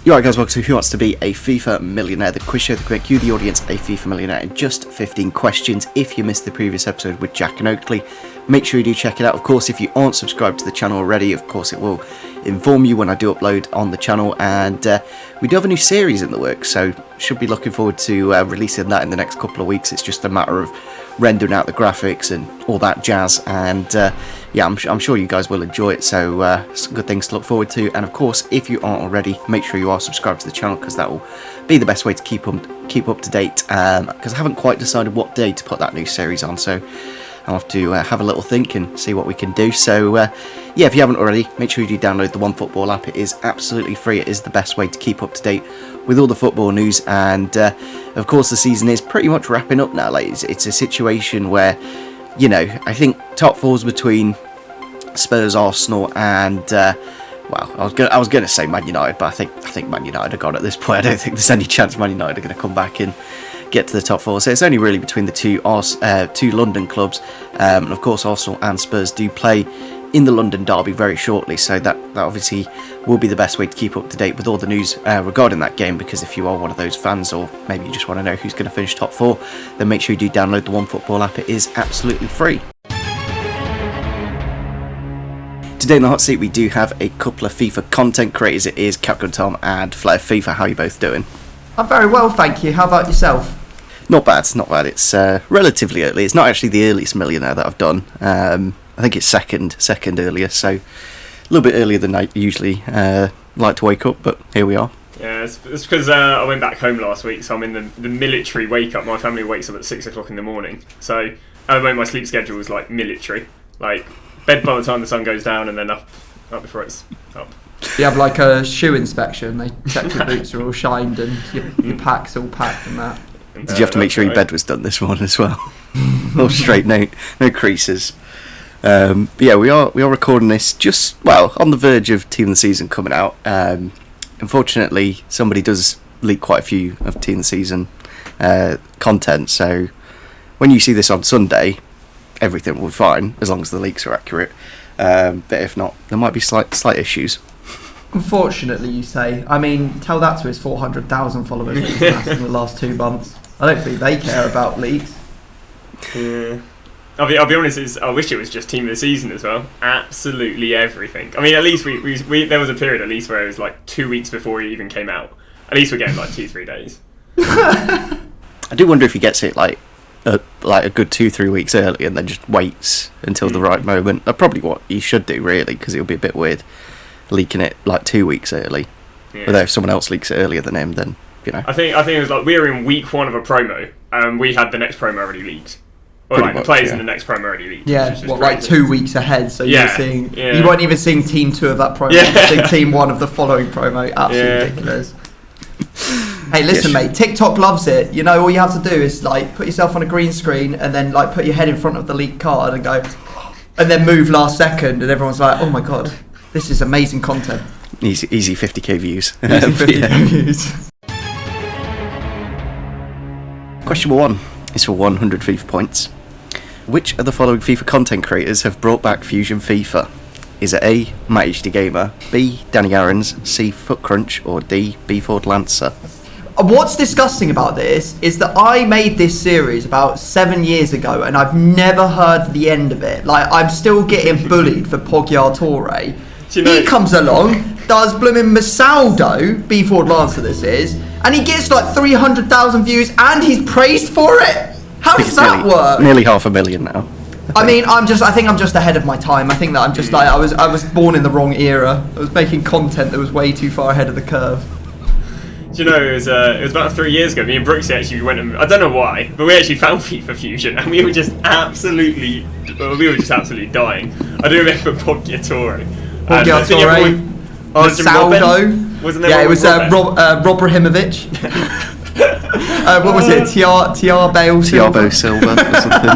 You alright guys, welcome to Who Wants to Be a FIFA Millionaire, the quiz show that can make you, the audience, a FIFA Millionaire in just 15 questions. If you missed the previous episode with Jack and Oakley, make sure you do check it out. Of course, if you aren't subscribed to the channel already, of course it will inform you when I do upload on the channel. And we do have a new series in the works, so should be looking forward to releasing that in the next couple of weeks. It's just a matter of rendering out the graphics and all that jazz, and yeah, I'm sure you guys will enjoy it, so some good things to look forward to. And of course, if you aren't already, make sure you are subscribed to the channel, because that will be the best way to keep up to date, because I haven't quite decided what day to put that new series on, so I'll have to have a little think and see what we can do. So yeah, if you haven't already, make sure you do download the OneFootball app. It is absolutely free. It is the best way to keep up to date with all the football news, and of course the season is pretty much wrapping up now. Like, it's a situation where, you know, I think top four's between Spurs, Arsenal, and well, I was going to say Man United, but I think Man United are gone at this point. I don't think there's any chance Man United are going to come back and get to the top four. So it's only really between the two London clubs, and of course Arsenal and Spurs do play in the London derby very shortly, so that obviously will be the best way to keep up to date with all the news regarding that game, because if you are one of those fans, or maybe you just want to know who's going to finish top four, then make sure you do download the OneFootball app. It is absolutely free. Today in the hot seat we do have a couple of FIFA content creators. It is Captain Tom and Flair FIFA. How are you both doing? I'm very well, thank you. How about yourself? Not bad, not bad. It's relatively early. It's not actually the earliest Millionaire that I've done. I think it's second earliest, so a little bit earlier than I usually like to wake up, but here we are. Yeah, it's because I went back home last week, so I'm in the military wake up. My family wakes up at 6 o'clock in the morning, so my sleep schedule is like military, like bed by the time the sun goes down, and then up before it's up. You have like a shoe inspection. They check your boots are all shined and your pack's all packed and that. Did you have to make sure your bed was done this morning as well? All straight, no creases. But yeah, we are recording this just, well, on the verge of Team of the Season coming out. Unfortunately, somebody does leak quite a few of Team of the Season content, so when you see this on Sunday, everything will be fine as long as the leaks are accurate. But if not, there might be slight issues. Unfortunately, you say. I mean, tell that to his 400,000 followers in the last 2 months. I don't think they care about leaks. Yeah. I'll be honest, I wish it was just Team of the Season as well. Absolutely everything. I mean, at least we there was a period at least where it was like 2 weeks before it even came out. At least we're getting like 2-3 days. I do wonder if he gets it like a good 2-3 weeks early and then just waits until the right moment. That's probably what he should do, really, because it'll be a bit weird leaking it like 2 weeks early. Yeah. But if someone else leaks it earlier than him, then, you know. I think it was like we were in week 1 of a promo, and we had the next promo already leaked. Or Pretty like much, the players yeah. in the next promo already leaked. Yeah, like 2 weeks ahead. So yeah, you're seeing, yeah. You weren't even seeing Team 2 of that promo. Yeah. You're seeing Team 1 of the following promo. Absolutely ridiculous. Hey, listen, mate. TikTok loves it. You know, all you have to do is like put yourself on a green screen and then like put your head in front of the leaked card and go, and then move last second, and everyone's like, "Oh my god, this is amazing content." Easy 50k views. Easy 50k views. Question number 1 is for 100 FIFA points. Which of the following FIFA content creators have brought back Fusion FIFA? Is it A, Matt HD Gamer, B, Danny Aarons, C, Footcrunch, or D, B-Ford Lancer? What's disgusting about this is that I made this series about 7 years ago and I've never heard the end of it. Like, I'm still getting bullied for Poggiatore. He comes along, does blooming Masaldo, B-Ford Lancer this is, and he gets like 300,000 views and he's praised for it. How does that work? Nearly 500,000 now. I mean, I think I'm just ahead of my time. I think that I'm just like, I was born in the wrong era. I was making content that was way too far ahead of the curve. Do you know, it was about 3 years ago, me and Brooksy actually went and, I don't know why, but we actually found FIFA Fusion and we were just absolutely dying. I do remember Poggiatore. Saldo. Wasn't there? Yeah, it was Rob Rahimovic. What was it? Thiago Silva or something.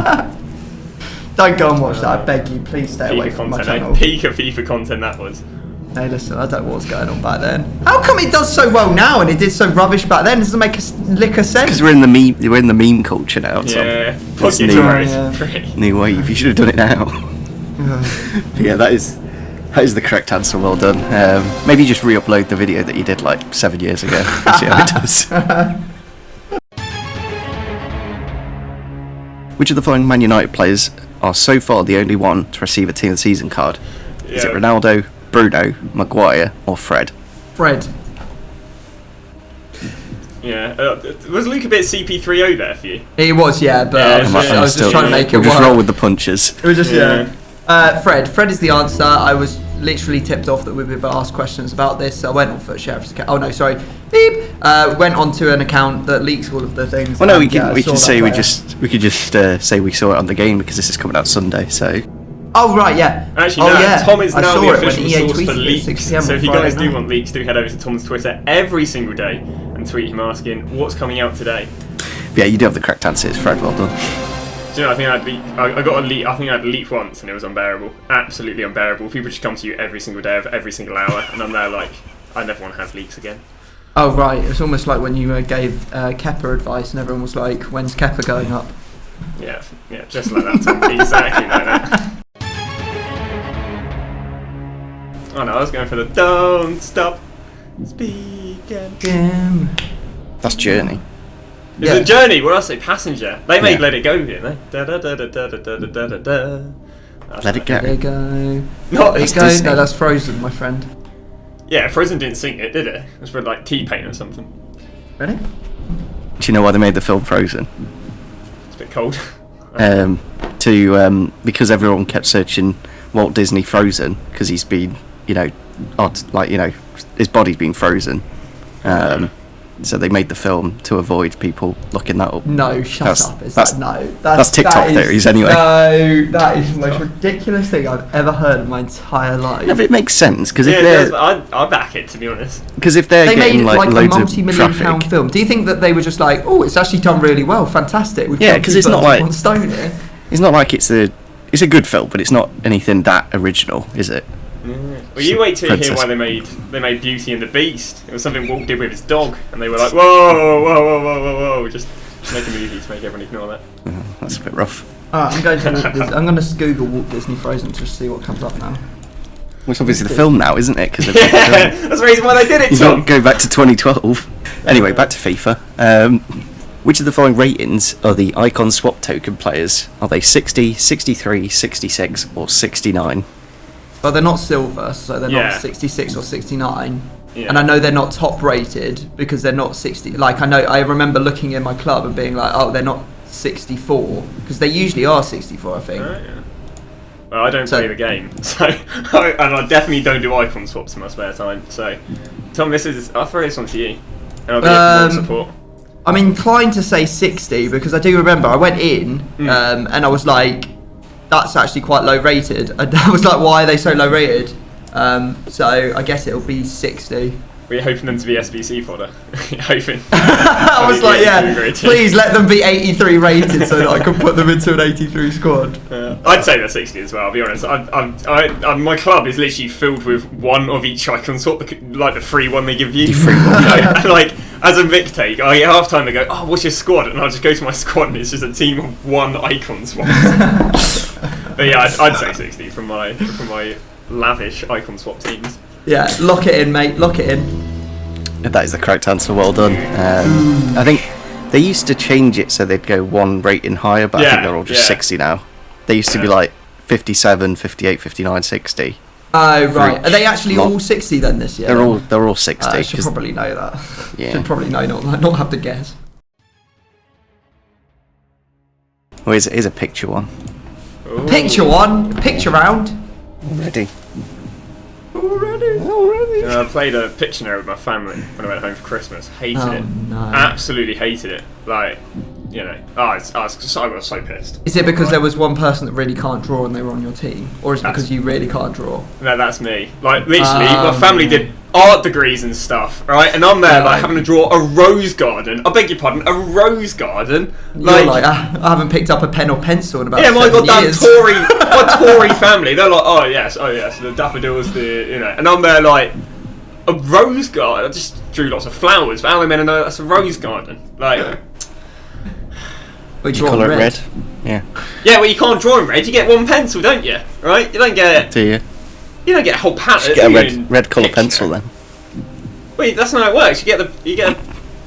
Don't go and watch that, I beg you. Please stay away from my channel. Peak of FIFA content that was. Hey, listen, I don't know what's going on back then. How come it does so well now and it did so rubbish back then? It doesn't make a lick of sense. Because we're in the meme culture now. Yeah, new wave. You should have done it now. But yeah, that is That is the correct answer. Well done. Maybe just re-upload the video that you did like 7 years ago and see how it does. Which of the following Man United players are so far the only one to receive a Team of the Season card? Is it Ronaldo, Bruno, Maguire, or Fred? Fred. Yeah. Was Luke a bit CP3O there for you? He was, yeah, but I was just trying to make it we'll work. just roll with the punches. It was just, Fred. Fred is the answer. I was literally tipped off that we would be asked questions about this, so I went on for Sheriff's account. Oh no, sorry. Beep. Went onto an account that leaks all of the things. Well, no, we could say say we saw it on the game because this is coming out Sunday. So. Oh right, yeah. Actually, Tom is now the official source for leaks. So if you guys do want leaks, do head over to Tom's Twitter every single day and tweet him asking what's coming out today. Yeah, you do have the correct answer. It's Fred. Well done. Do you know, I think I got a leak. I think I had a leak once, and it was unbearable. Absolutely unbearable. People just come to you every single day of every single hour, and I'm there like, I never want to have leaks again. Oh right, it's almost like when you gave Kepa advice, and everyone was like, "When's Kepa going up?" Yeah, just like that. Tom. Exactly like that. Oh no, I was going for the don't stop speaking. That's Journey. It's a Journey. What else? Passenger. They made Let It Go, didn't they? Da da da da da da da da da. Let It Go. Let It Go. Not Let It Go. No, that's Frozen, my friend. Yeah, Frozen didn't sing it, did it? It was for like T-Pain or something. Really? Do you know why they made the film Frozen? It's a bit cold. Because everyone kept searching Walt Disney Frozen because he's been, his body's been frozen. So they made the film to avoid people looking that up. No, shut up. That's TikTok theories anyway. No, that is the most ridiculous thing I've ever heard in my entire life. Yeah, but it makes sense because I back it, to be honest. Because if they made like a loads multi-million-pound film, do you think that they were just like, oh, it's actually done really well, fantastic? Because it's not like stone here. It's not like it's a good film, but it's not anything that original, is it? Well, you wait till you hear why they made Beauty and the Beast. It was something Walt did with his dog, and they were like, whoa, just make a movie to make everyone ignore that. That's a bit rough. I'm going to Google Walt Disney Frozen to see what comes up now. Well, it's obviously the film now, isn't it? That's the reason why they did it, Tom. Go back to 2012. Anyway, back to FIFA. Which of the following ratings are the icon swap token players? Are they 60, 63, 66, or 69? But they're not silver, so they're not 66 or 69. Yeah. And I know they're not top rated because they're not 60. Like I remember looking in my club and being like, oh, they're not 64 because they usually are 64, I think. Yeah. Well, I don't play the game, so and I definitely don't do icon swaps in my spare time. So, Tom, I'll throw this one to you, and I'll be here for more support. I'm inclined to say 60 because I do remember I went in and I was like, that's actually quite low rated. And I was like, why are they so low rated? So I guess it'll be 60. We're hoping them to be SBC fodder. Hoping. I was like, please let them be 83 rated so that I can put them into an 83 squad. I'd say they're 60 as well, I'll be honest. My club is literally filled with one of each icon swap, like the free one they give you. The free one. Like, as a Vic take, at half time they go, oh, what's your squad? And I'll just go to my squad and it's just a team of one icon swap. But yeah, I'd say 60 from my lavish icon swap teams. Yeah, lock it in, mate. Lock it in. That is the correct answer. Well done. I think they used to change it so they'd go one rating higher, but I think they're all just 60 now. They used to be like 57, 58, 59, 60. Oh, right. Are they actually all 60 then this year? They're all 60. I should probably know that. Yeah. Should probably know, not have to guess. Well, here's a picture one. Ooh. Picture one? Picture round? Already. I played a Pictionary with my family when I went home for Christmas. Hated it. No. Absolutely hated it. Like, I got so pissed. Is it because there was one person that really can't draw and they were on your team? Or is it because you really can't draw? No, that's me. Like, literally, my family did art degrees and stuff, right? And I'm there, like, having to draw a rose garden. I beg your pardon, a rose garden? Like, I haven't picked up a pen or pencil in about 7 years. My Tory years. family, they're like, oh yes, the daffodils, and I'm there like, a rose garden? I just drew lots of flowers, but how am I meant to know that's a rose garden? Like... You colour it red? Yeah. Yeah, well, you can't draw in red. You get one pencil, don't you? Right? You don't get it. Do you? You don't get a whole palette. Just get a red colour pencil then. Wait, that's not how it works. You get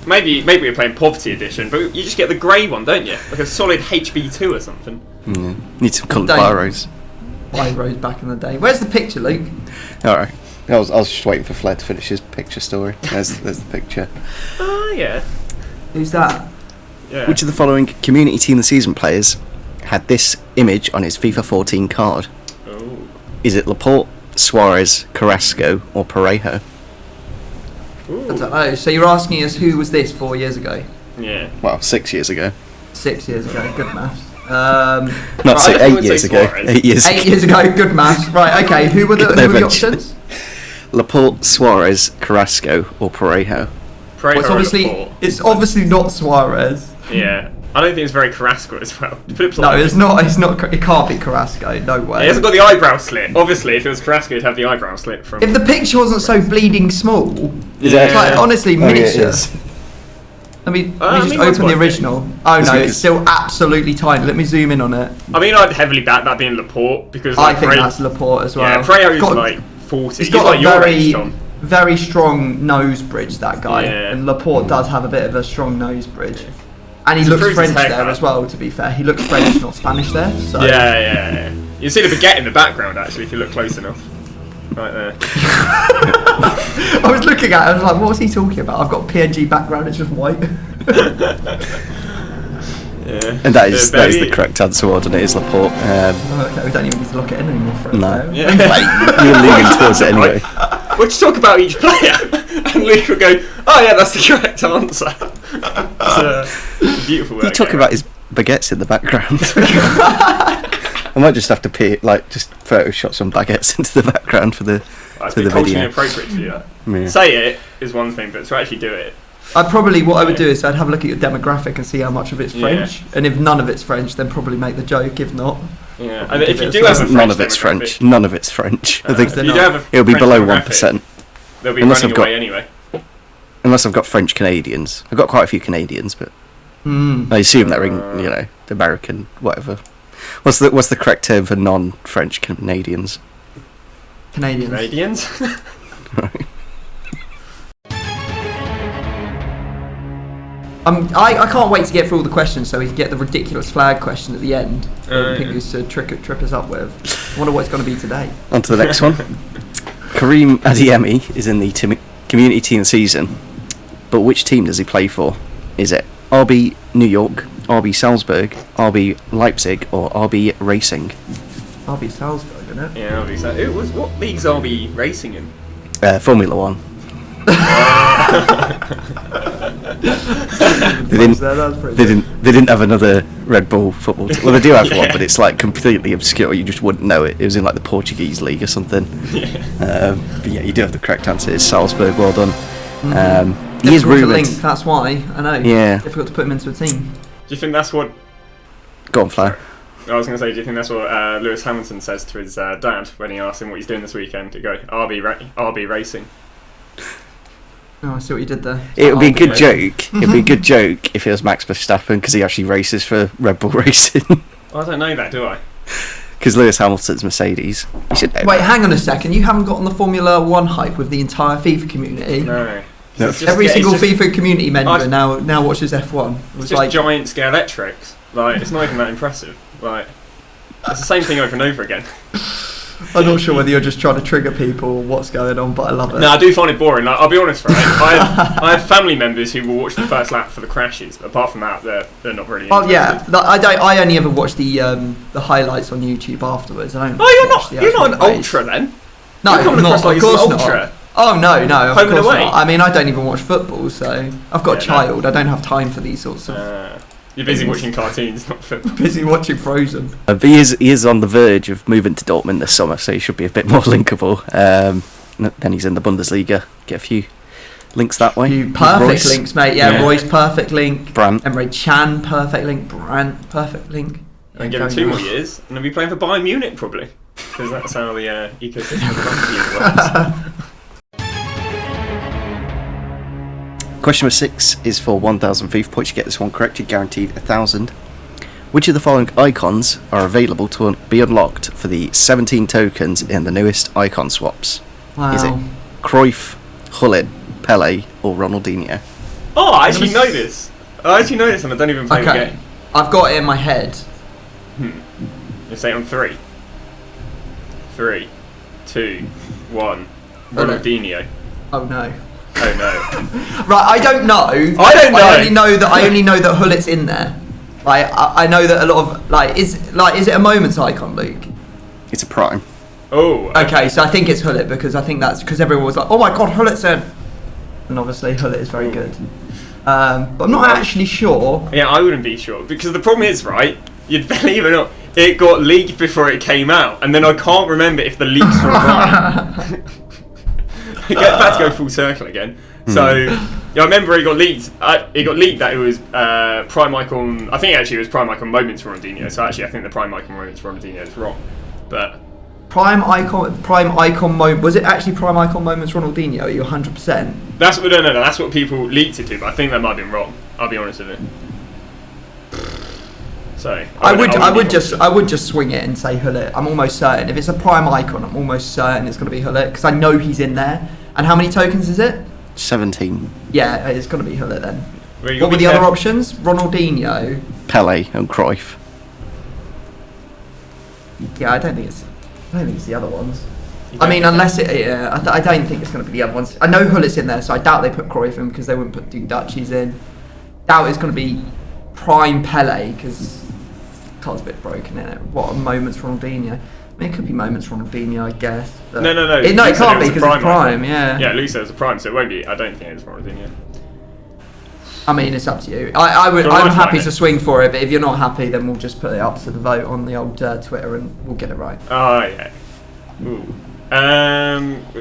maybe we're playing Poverty Edition, but you just get the grey one, don't you? Like a solid HB2 or something. Need some coloured biros. Biros back in the day. Where's the picture, Luke? All right. I was just waiting for Flair to finish his picture story. There's the picture. Oh yeah. Who's that? Yeah. Which of the following Community Team of the Season players had this image on his FIFA 14 card? Oh. Is it Laporte, Suarez, Carrasco, or Parejo? Ooh. I don't know. So you're asking us who was this 4 years ago? Yeah. Well, 6 years ago. 6 years ago. Good maths. Not right, 8 years ago. Suarez. 8 years. 8 years ago. Good maths. Right. Okay. Who were the options? Laporte, Suarez, Carrasco, or Parejo? Parejo Well, it's obviously not Suarez. Yeah. I don't think it's very Carrasco as well. No, it's not. It's not. It can't be Carrasco. No way. He hasn't got the eyebrow slit. Obviously, if it was Carrasco, he'd have the eyebrow slit from. If the picture wasn't so bleeding small, Yeah. it's like honestly miniature. Let me just open the original. Oh no, it's still absolutely tiny. Let me zoom in on it. I mean, I'd heavily back that being Laporte because I think that's Laporte as well. Yeah, Parejo's like 40. He's got like a your very, age, Tom. very strong nose bridge. That guy, Yeah. and Laporte does have a bit of a strong nose bridge. And he It's looks improved his French there haircut. as well. To be fair, he looks French, not Spanish there. So. Yeah. You see the baguette in the background actually if you look close enough. Right there. I was looking at it, I was like, what's he talking about? I've got a PNG background, it's just white. Yeah. And that is the correct answer, wasn't it? Is Laporte. Okay, we don't even need to look at it anymore for it. No. Yeah. You were leaning towards it anyway. We'll just talk about each player, and Luke will go, "Oh yeah, that's the correct answer." It's beautiful. You talk about his baguettes in the background. I might just have to just Photoshop some baguettes into the background for the culturally video. inappropriate to do that. Yeah. Say it is one thing, but to actually do it. What I would do is I'd have a look at your demographic and see how much of it's French. And if none of it's French, then probably make the joke. If not, Yeah, and if you do have a French none of it's French. None of it's French. I think if you do have a it'll be French below demographic, 1%. They'll be Unless running I've got- away anyway. Unless I've got French Canadians. I've got quite a few Canadians, but I assume they're the American whatever. What's the correct term for non-French Canadians? Canadians. Right. I can't wait to get through all the questions so we can get the ridiculous flag question at the end. I think it's to trip us up with. I wonder what it's going to be today. On to the next one. Kareem Adeyemi is in the community team season, but which team does he play for? Is it RB New York, RB Salzburg, RB Leipzig, or RB Racing? RB Salzburg, isn't it? Yeah, RB. So it was what leagues are we racing in? Formula One. They didn't have another Red Bull football team. Well, they do have one, but it's like completely obscure. You just wouldn't know it. It was in like the Portuguese league or something. But yeah, you do have the correct answer. It's Salzburg. Well done. He is Difficult to rumoured. link, that's why. I know. Yeah. Difficult to put him into a team. Do you think that's what? Go on, Flair. I was going to say, do you think that's what Lewis Hamilton says to his dad when he asks him what he's doing this weekend? To go RB Racing. Oh, I see what you did there. It would be a good RB. joke. It'd be a good joke if it was Max Verstappen because he actually races for Red Bull Racing. I don't know that, do I? Because Lewis Hamilton's Mercedes. You should know Wait, that. hang on a second. You haven't got on the Formula One hype with the entire FIFA community. No. No. It's Every single it's just, FIFA community member I've- now watches F1. It It's was just like, giant scale electrics. Like, it's not even that impressive. Like, it's the same thing over and over again. I'm not sure whether you're just trying to trigger people or what's going on, but I love it. No, I do find it boring. Like, I'll be honest, right? I have family members who will watch the first lap for the crashes. But apart from that, they're not really. Oh yeah, interested. I only ever watch the highlights on YouTube afterwards. I don't. Oh, watch you're not an actual race. ultra then. No, You're coming not, across like of you're course an not. ultra. Oh no, of Home and course away. not. I mean, I don't even watch football, so I've got a Yeah, child. I don't have time for these sorts of. You're busy watching cartoons, not football. Busy watching Frozen. But he is on the verge of moving to Dortmund this summer, so he should be a bit more linkable. Then he's in the Bundesliga. Get a few links that way. You With perfect Royce. links, mate. Yeah, Yeah. Royce, perfect link. Brandt. Emre Can, perfect link. Brandt, perfect link. And give him 2 more years, and he'll be playing for Bayern Munich probably, because that's how the ecosystem of rugby works. Question number 6 is for 1,000 FIFA points. You get this one correct, you're guaranteed 1,000. Which of the following icons are available to be unlocked for the 17 tokens in the newest icon swaps? Wow. Is it Cruyff, Gullit, Pele, or Ronaldinho? Oh, I actually know this. I actually know this and I don't even play the game. I've got it in my head. Let's say it on 3. 3, 2, 1. Ronaldinho. Oh no. Oh no. Right, I don't know. I don't know. I only know that Gullit's in there. Like I know that a lot of is it a moments icon, Luke? It's a prime. Oh. Okay, so I think it's Gullit because I think that's because everyone was like, oh my god, Gullit's in. And obviously Gullit is very good. But I'm not actually sure. Yeah, I wouldn't be sure because the problem is, right? You'd believe it or not, it got leaked before it came out, and then I can't remember if the leaks were right. Get back to go full circle again. So yeah, I remember it got leaked. It got leaked that it was prime icon. I think actually it was prime icon moments for Ronaldinho. So actually, I think the prime icon moments for Ronaldinho is wrong. But prime icon moment. Was it actually prime icon moments Ronaldinho? Are you 100%? That's what no. That's what people leaked it to. But I think that might have been wrong. I'll be honest with you. So I would just swing it and say Gullit. I'm almost certain. If it's a prime icon, I'm almost certain it's going to be Gullit because I know he's in there. And how many tokens is it? 17. Yeah, it's going to be Gullit then. What were the other options? Ronaldinho, Pele, and Cruyff. Yeah, I don't think it's the other ones. I mean, unless it, yeah, I don't think it's going to be the other ones. I know Gullit's in there, so I doubt they put Cruyff in because they wouldn't put Dutchies in. Doubt it's going to be prime Pele because card's a bit broken in it. What moments Ronaldinho? I mean, it could be moments Ronaldinho, I guess. No. It can't be because it's prime. Yeah. Yeah, Luke said it was a prime, so it won't be. I don't think it's Ronaldinho. I mean, it's up to you. I'm happy to swing for it, but if you're not happy, then we'll just put it up to the vote on the old Twitter and we'll get it right. Oh yeah. Ooh.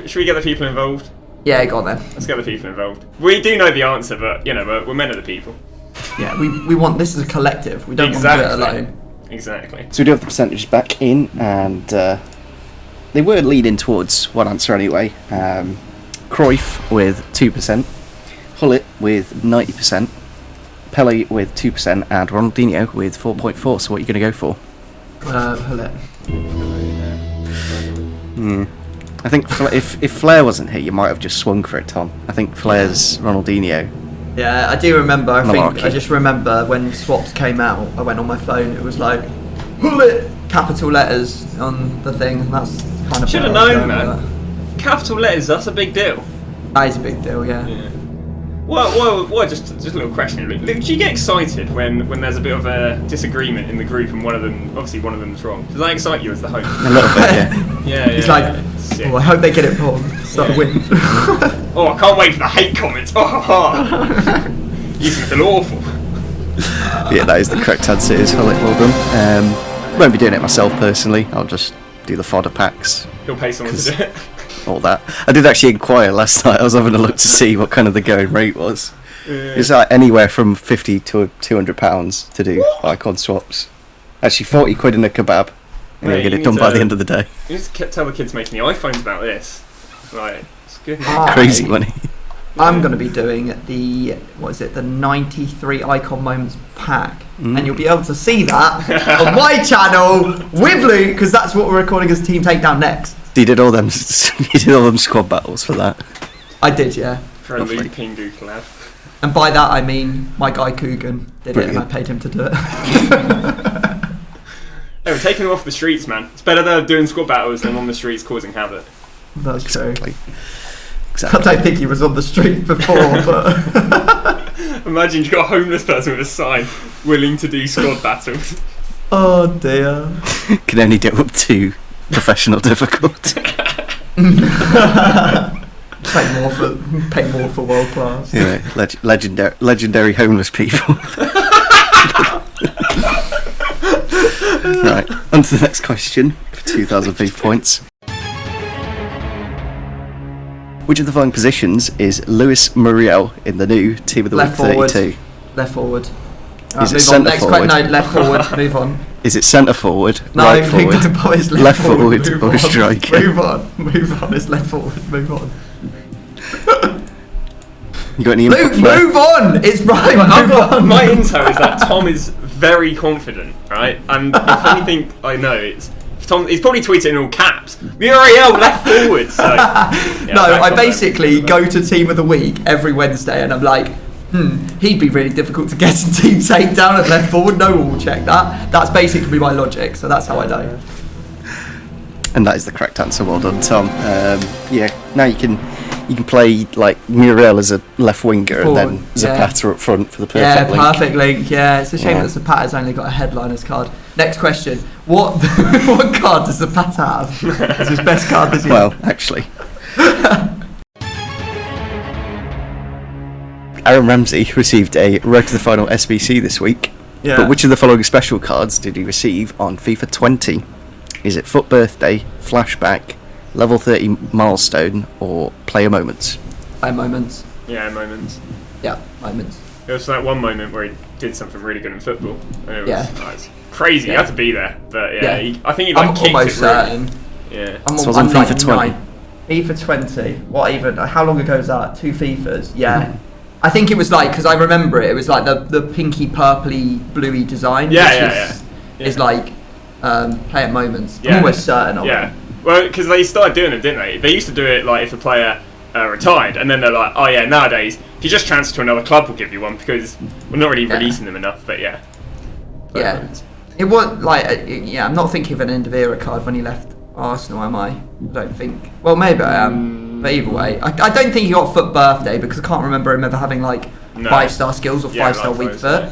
Should we get the people involved? Yeah, go on then. Let's get the people involved. We do know the answer, but we're men of the people. Yeah, we want this as a collective. We don't want to do it alone. Exactly. So we do have the percentages back in, and they were leaning towards one answer anyway. Cruyff with 2%, Gullit with 90%, Pele with 2%, and Ronaldinho with 4.4%. So what are you going to go for? Gullit. I think if Flair wasn't here, you might have just swung for it, Tom. I think Flair's Ronaldinho. Yeah, I do remember. Malarkey. I just remember when swaps came out. I went on my phone. It was like Gullit, capital letters on the thing. And that's kind of. Should have known, man. Capital letters. That's a big deal. That is a big deal. Yeah. Well, just a little question. Luke, do you get excited when there's a bit of a disagreement in the group and one of them's wrong? Does that excite you as the host? A little bit, yeah. Yeah. He's like, I hope they get it wrong. So I win. Oh, I can't wait for the hate comments. You can feel awful. Yeah, that is the correct answer. Is well done. Won't be doing it myself personally. I'll just do the fodder packs. He'll pay someone to do it. All that. I did actually inquire last night. I was having a look to see what kind of the going rate was. It's like anywhere from £50 to £200 to do icon swaps. Actually, 40 quid in a kebab, and you'll get it done by the end of the day. You just tell the kids making the iPhones about this. Right, it's good. Crazy money. I'm going to be doing the 93 icon moments pack, and you'll be able to see that on my channel with Luke because that's what we're recording as Team Takedown next. You did all them squad battles for that. I did, yeah. For a Luke Pingu collab. And by that I mean my guy Coogan did it, and I paid him to do it. Hey, we're taking them off the streets, man. It's better they're doing squad battles than on the streets causing havoc. That's true. Exactly. I don't think he was on the street before, but... Imagine you got a homeless person with a sign willing to do squad battles. Oh dear. Can only do up to professional difficulty. Pay more for world class. Yeah, legendary homeless people. Right, on to the next question for 2,000 FIFA points. Which of the following positions is Luis Muriel in the new Team of the Week 32? Left forward. Is it centre forward? No, left forward. Move on. Is it centre forward? No, right forward? It's left forward or striker? Move on. It's left forward. Move on. You got any input? Luke, move on. It's right. My intel is that Tom is very confident, right? And if anything I know, it's Tom. He's probably tweeted in all caps. Muriel left forward. So yeah, no, I basically go to Team of the Week every Wednesday, and I'm like, he'd be really difficult to get in Team Takedown at left forward. No one will check that. That's basically my logic. So that's how I know. And that is the correct answer. Well done, Tom. Yeah, now you can play like Muriel as a left winger and then Zapata up front for the perfect link. Yeah, perfect link. Yeah, it's a shame that Zapata's only got a headliner's card. Next question: what card does Zapata have? It's his best card this year. Well, actually, Aaron Ramsey received a Road to the Final SBC this week. Yeah. But which of the following special cards did he receive on FIFA 20? Is it FUT Birthday, Flashback, Level 30 Milestone, or Player Moments? Player Moments. Yeah, moments. Yeah, moments. There was that one moment where he did something really good in football. And it was, Yeah. it's crazy. Yeah. You had to be there. But yeah, Yeah. I think he I'm kicked almost it really. certain. Yeah. So it was on FIFA 20. FIFA 20. What even? How long ago was that? 2 FIFAs. Yeah. I think it was like, because I remember it. It was like the pinky, purpley, bluey design. Yeah. Is like player moments. Yeah. I'm almost certain of Yeah. it. Well, because they started doing them, didn't they? They used to do it like if a player retired, and then they're like, oh yeah, nowadays if you just transfer to another club, we'll give you one because we're not really releasing them enough. But yeah. Yeah. It was like, I'm not thinking of an Endavera card when he left Arsenal, am I? I don't think. Well, maybe I am. But either way, I don't think he got FUT Birthday because I can't remember him ever having like 5-star skills or 5-star weak foot.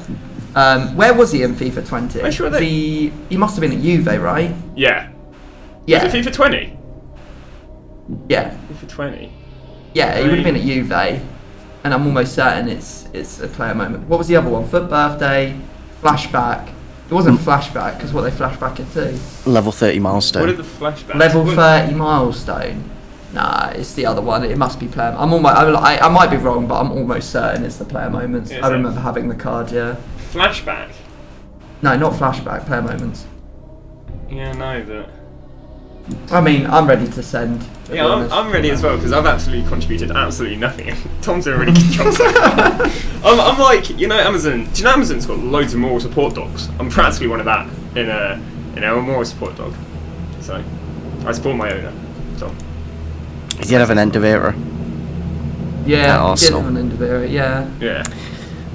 Where was he in FIFA 20? I'm sure he must have been at Juve, right? Yeah. Yeah. Was it FIFA 20? Yeah. FIFA 20. Yeah, he would have been at Juve, and I'm almost certain it's a player moment. What was the other one? FUT Birthday, Flashback. It wasn't Flashback because what they flashback it to? Level 30 Milestone. What did the flashback? Level 30 Milestone. Nah, it's the other one. It must be player. I might be wrong, but I'm almost certain it's the player moments. Yeah, I remember having the card. Yeah. Flashback. No, not flashback. Player moments. Yeah, no, but. I mean, I'm ready to send. Yeah, I'm ready as well because I've absolutely contributed absolutely nothing. Tom's doing a really good job so far. I'm like, Amazon. Do you know Amazon's got loads of moral support dogs? I'm practically one of that in a moral support dog. So I support my owner, Tom. He did have an Endavera. Yeah, at Arsenal. Get an Endavera, yeah. Yeah.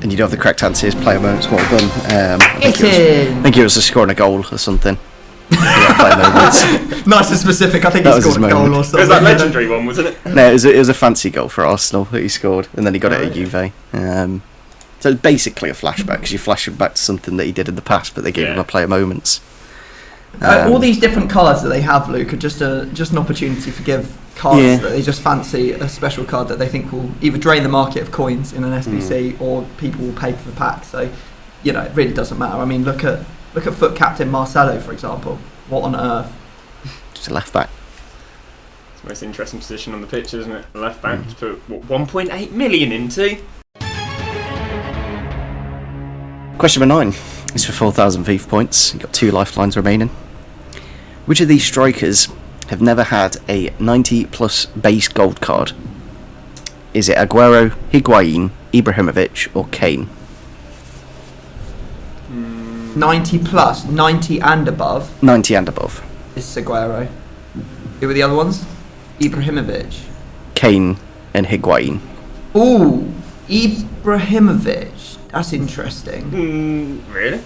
And you do have the correct answer is player moments. Well done. I think it was scoring a goal or something. Player moments. Nice and specific. I think That he was his scored a goal moment. or It something. was that legendary one, wasn't it? No, it was a fancy goal for Arsenal that he scored, and then he got it at Juve. So it's basically a flashback because you flash back to something that he did in the past, but they gave him a player moments. All these different cards that they have, Luke, are just an opportunity to give cards that they just fancy a special card that they think will either drain the market of coins in an SBC or people will pay for the pack. So, it really doesn't matter. I mean, look at FUT captain Marcelo, for example. What on earth? Just a left back. It's the most interesting position on the pitch, isn't it? The left back to put 1.8 million into. Question number 9 is for 4,000 FIFA points. You've got 2 lifelines remaining. Which of these strikers have never had a 90-plus base gold card? Is it Aguero, Higuain, Ibrahimovic, or Kane? 90 plus, 90 and above 90 and above. is Aguero. Who were the other ones? Ibrahimovic. Kane and Higuain. Ooh, Ibrahimovic. That's interesting. Really?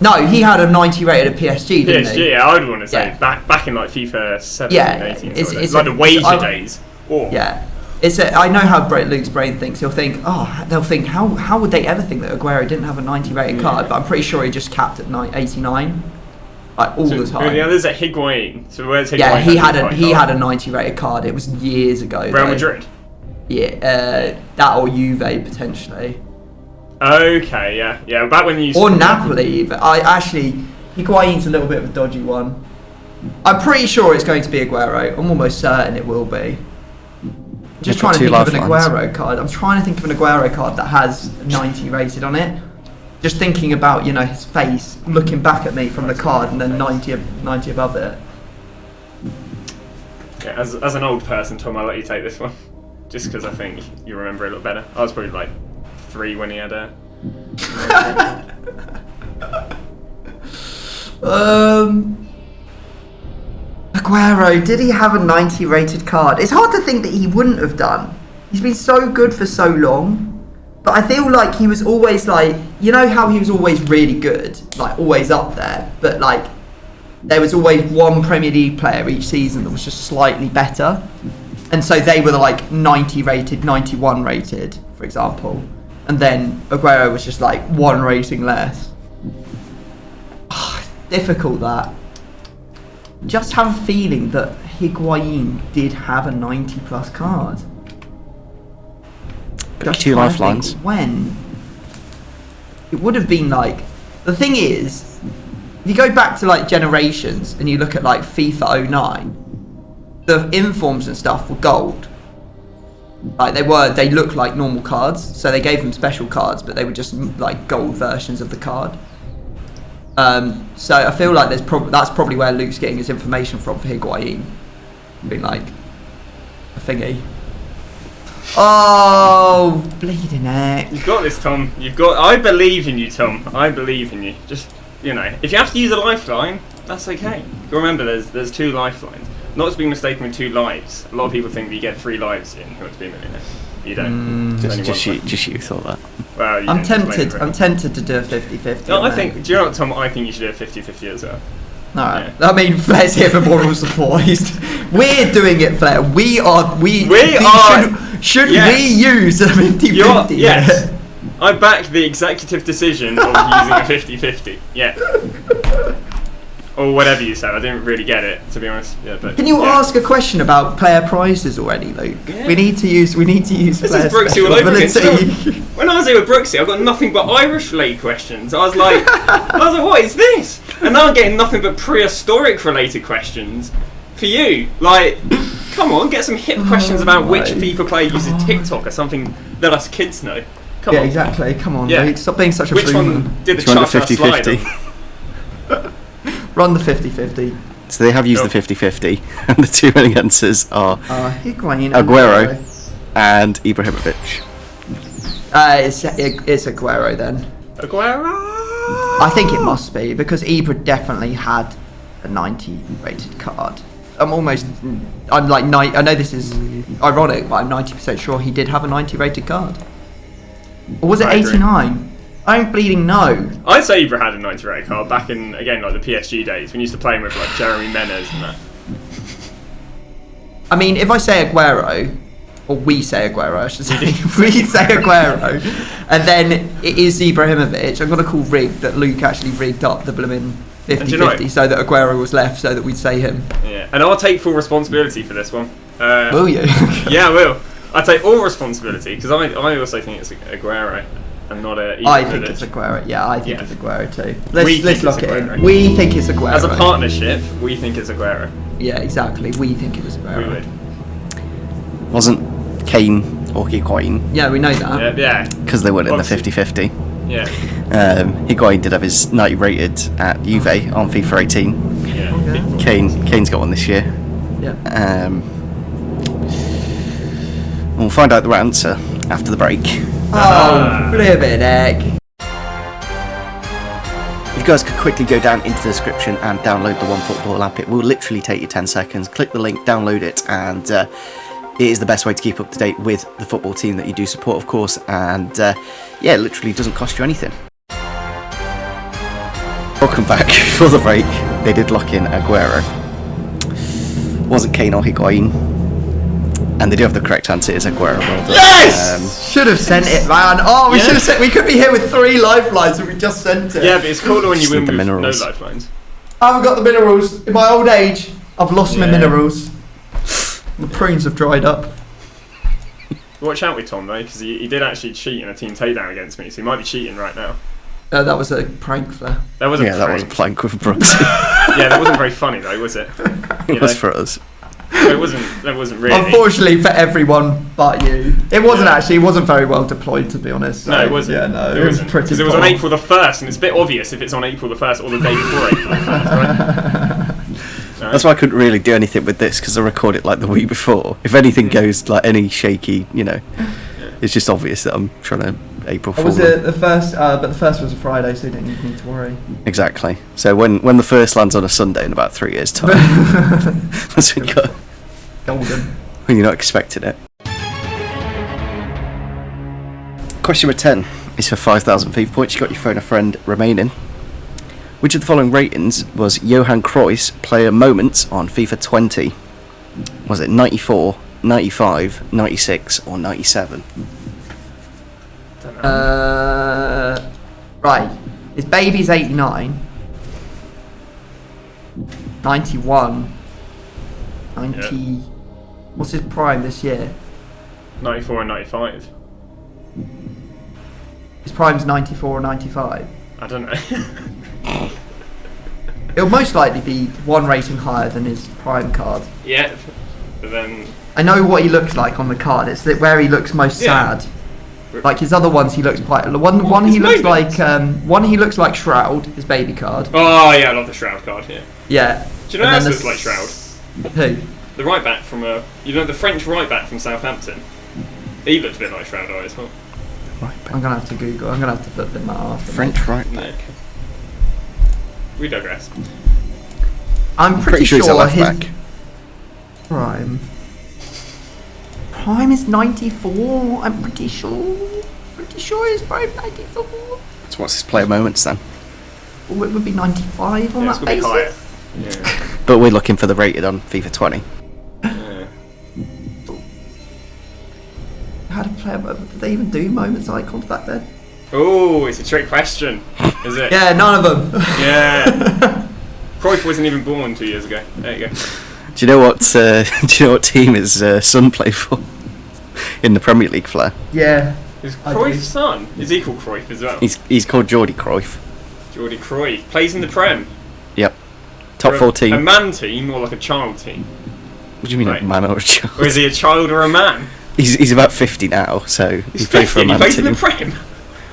No, he had a 90 rated at PSG, didn't he? Yeah, I would want to say Yeah. back in like FIFA 17, Yeah, 18, it's like the wager I- days. Oh. Yeah. I know how Luke's brain thinks. They'll think, how would they ever think that Aguero didn't have a 90 rated card? But I'm pretty sure he just capped at 89, like all the time. The others are Higuain. So where's Higuain? Yeah, he had a 90 rated card. It was years ago. Real Madrid. Yeah, that or Juve potentially. Okay, yeah. Back when you used Or to Napoli. Even. Higuain's a little bit of a dodgy one. I'm pretty sure it's going to be Aguero. I'm almost certain it will be. Just trying to think of an Aguero card. I'm trying to think of an Aguero card that has 90 rated on it. Just thinking about, his face looking back at me from the card and then 90 above it. Yeah, as an old person, Tom, I'll let you take this one. Just because I think you remember it a lot better. I was probably like 3 when he had a... Aguero, did he have a 90 rated card? It's hard to think that he wouldn't have done. He's been so good for so long. But I feel like he was always like, you know how he was always really good, like always up there, but like there was always one Premier League player each season that was just slightly better. And so they were like 90 rated, 91 rated, for example. And then Aguero was just like one rating less. Difficult that. Just have a feeling that Higuain did have a 90 plus card. Just 2 lifelines. When? It would have been like... The thing is, if you go back to like generations and you look at like FIFA 09, the informs and stuff were gold. Like they looked like normal cards, so they gave them special cards, but they were just like gold versions of the card. So I feel like that's probably where Luke's getting his information from for Higuain. Being like a thingy. Oh, bleeding heck. You've got this, Tom. I believe in you, Tom. I believe in you. Just, you know, if you have to use a lifeline, that's okay. Remember, there's 2 lifelines. Not to be mistaken with 2 lives. A lot of people think that you get 3 lives in Who Wants to Be a Millionaire. You don't. Just you thought that. Well, I'm tempted to do a 50-50. No, do you know what, Tom? I think you should do a 50-50 as well. Alright. Yeah. I mean, Flair's here for moral support. We're doing it, Flair. Should we use a 50-50? Yes. I back the executive decision of using a 50-50. Yeah. Or whatever you said. I didn't really get it, to be honest. Yeah, but can you ask a question about player prices already, Luke? Yeah. We need to use This is Brooksy all over again. When I was here with Brooksy, I got nothing but Irish-related questions. I was like, what is this? And now I'm getting nothing but prehistoric-related questions for you. Like, come on, get some hip questions about which FIFA player uses TikTok or something that us kids know. Come on. Exactly. Come on, Luke. Stop being such a Which one did the chart 50-50? Run the 50-50. So they have used the 50-50, and the 2 winning answers are Higuain, Aguero and Ibrahimovic. It's Aguero then. Aguero? I think it must be, because Ibra definitely had a 90 rated card. I know this is ironic, but I'm 90% sure he did have a 90 rated card. Or was it 89? I'm bleeding no. I'd say Ibra had a 90 rated card back in, again, like the PSG days when you used to play him with like Jeremy Menez and that. I mean, if I say Aguero, or we say Aguero, I should say, we say Aguero, and then it is Ibrahimovic, I'm going to call rigged that Luke actually rigged up the blooming 50-50 so that Aguero was left so that we'd say him. Yeah, and I'll take full responsibility for this one. Will you? Yeah, I will. I take all responsibility because I also think it's Aguero. And not I think it's Aguero. Yeah, I think it's Aguero too. Let's lock it in. We think it's Aguero. As a partnership, we think it's Aguero. Yeah, exactly. We think it was Aguero. We would. Wasn't Kane or Higuain? Yeah, we know that. Yeah. Because they weren't in the 50-50. Yeah. Higuain did have his 90 rated at Juve on FIFA 18. Yeah. Okay. Kane's got one this year. Yeah. We'll find out the right answer after the break. Oh, flippin' heck. If you guys could quickly go down into the description and download the OneFootball app, it will literally take you 10 seconds. Click the link, download it, and it is the best way to keep up to date with the football team that you do support, of course, and it literally doesn't cost you anything. Welcome back. For the break, they did lock in Aguero. Wasn't Kane or Higuain. And they do have the correct answer, it's Aguero. Well, yes! Should have sent it, man. Oh, we should have sent. We could be here with 3 lifelines and we just sent it. Yeah, but it's cooler when you win with minerals. No lifelines. I haven't got the minerals. In my old age, I've lost my minerals. The prunes have dried up. Watch out with Tom though, because he did actually cheat in a team takedown against me, so he might be cheating right now. That was a prank, Flair. That was a prank. That was a plank with Brooks. Yeah, that wasn't very funny though, was it? It was for us. It wasn't really. Unfortunately for everyone but you. It wasn't actually. It wasn't very well deployed, to be honest. So, no, it wasn't. Yeah, no, it was pretty. Because it was on April the 1st, and it's a bit obvious if it's on April the 1st or the day before April the 1st, right? No. That's why I couldn't really do anything with this, because I record it like the week before. If anything goes like any shaky, it's just obvious that I'm trying to April What was Fool. it the first? But the first was a Friday, so you don't need to worry. Exactly. So when the first lands on a Sunday in about 3 years' time, that's when you got, Golden. when you're not expecting it. Question number 10 is for 5,000 FIFA points. You got your phone a friend remaining. Which of the following ratings was Johan Cruyff's player moments on FIFA 20? Was it 94, 95, 96, or 97? Right. His baby's 89. 91. 90. Yeah. What's his prime this year? 94 and 95. His prime's 94 or 95. I don't know. It'll most likely be one rating higher than his prime card. Yeah, but then I know what he looks like on the card. It's where he looks most Yeah. sad. Like his other ones, he looks quite. One his he looks moments? like. One he looks like Shroud, his baby card. oh yeah, I love the Shroud card. Yeah. Yeah. Do you know And who else then looks like Shroud? Who? The right back from the French right back from Southampton. He looked a bit like Shroud Eye as well. Right I'm gonna have to Google. I'm gonna have to put them after. French right back. Yeah. We digress. I'm Pretty pretty sure he's a left his back. prime. Prime is 94. I'm pretty sure. Pretty sure his prime 94. So what's his player moments then? Or it would be 95 on Yeah, it's that gonna be higher. basis. Yeah. But we're looking for the rated on FIFA 20. Yeah. How to play? Did they even do moments icons back then? Oh, it's a trick question, is it? Yeah, none of them. Yeah. Cruyff wasn't even born 2 years ago. There you go. Do you know what? Do you know what team his son played for in the Premier League flair? Yeah. Is I do. Cruyff's son? Is he called Cruyff as well? He's called Jordi Cruyff. Jordi Cruyff plays in the Prem. Yep. Top For 4 team. A man team or like a child team? What do you mean, Right. a man or a child? Or is he a child or a man? He's about 50 now, so he He's played for 50 a and he man plays in team. the Prem.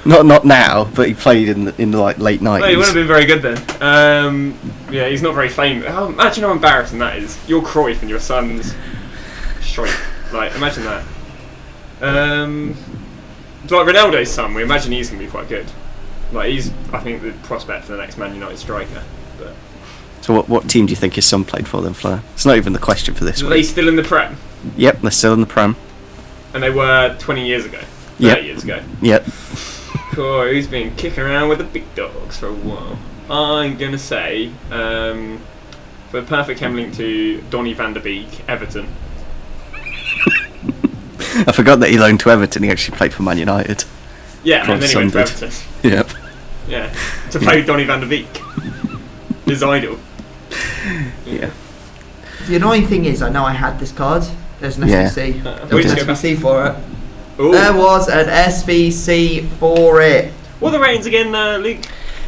Not now, but he played in the like late 90s. No, he wouldn't have been very good then. Yeah, he's not very famous. Oh, imagine how embarrassing that is. You're Cruyff and your son's Shrike. Like, imagine that. It's like Ronaldo's son. We imagine he's going to be quite good. Like, he's, I think, the prospect for the next Man United striker. But So what team do you think his son played for then, Flair? It's not even the question for this are week. they still in the Prem? Yep, they're still in the Prem. And they were 20 years ago. 30 Yep. years ago. Yep. Cool, he's been kicking around with the big dogs for a while. I'm going to say, for the perfect chem link to Donny van der Beek, Everton. I forgot that he loaned to Everton. He actually played for Man United. Yeah, and then he went to Son Everton. Yep. Yeah, to play with Donny van der Beek, his idol. Yeah. The annoying thing is, I know I had this card. There's an Yeah. SBC. Where'd There was you an go back? SBC for it. Ooh. There was an SBC for it. What are the ratings again, Luke?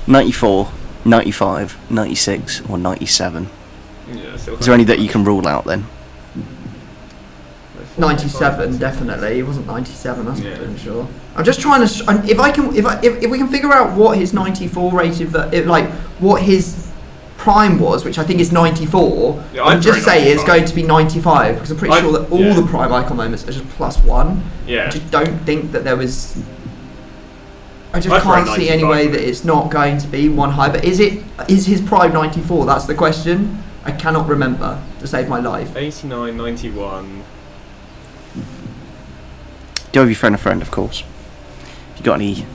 94, 95, 96, or 97. Yeah, still Is there any that you can rule out then? 97, definitely. It wasn't 97. That's Yeah. for damn sure. I'm just trying to. If we can figure out what his 94 rated, like what his prime was, which I think is 94. Yeah, I'd I'd just throw say it's 95. going to be 95 because I'm pretty sure that all yeah. the prime icon moments are just +1. Yeah. I just don't think that there was. I just I'd throw can't see any 95 way for that it. it's not going to be one high. But is his prime 94? That's the question. I cannot remember to save my life. 89, 91. Do you have your friend a friend, of course? You got any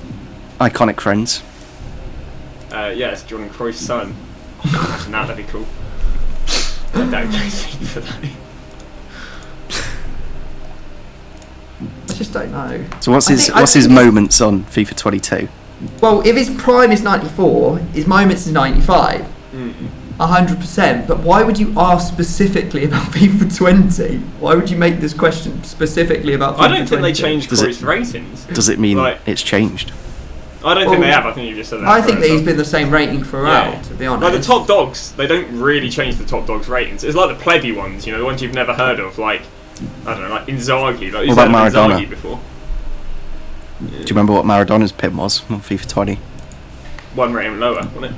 iconic friends? Yeah, it's Jordan Cruyff's son. Imagine that, that'd be cool. I don't think for that. I just don't know. So what's I his think- I what's his think it's- moments on FIFA 22? Well, if his prime is 94, his moments is 95. Mm. 100%. But why would you ask specifically about FIFA 20? Why would you make this question specifically about FIFA I don't think 20? they changed Does it- Cruyff's ratings. Does it mean Like- it's changed? I don't think Well, they have. I think you just said that. I think that he's yourself. been the same rating throughout, Yeah. to be honest. Like the top dogs, they don't really change the top dogs ratings. It's like the plebby ones, you know, the ones you've never heard of, like I don't know, like Inzaghi. Like, who's What about heard of Maradona? Inzaghi before? Do you remember what Maradona's pin was on FIFA 20? One rating lower, wasn't it?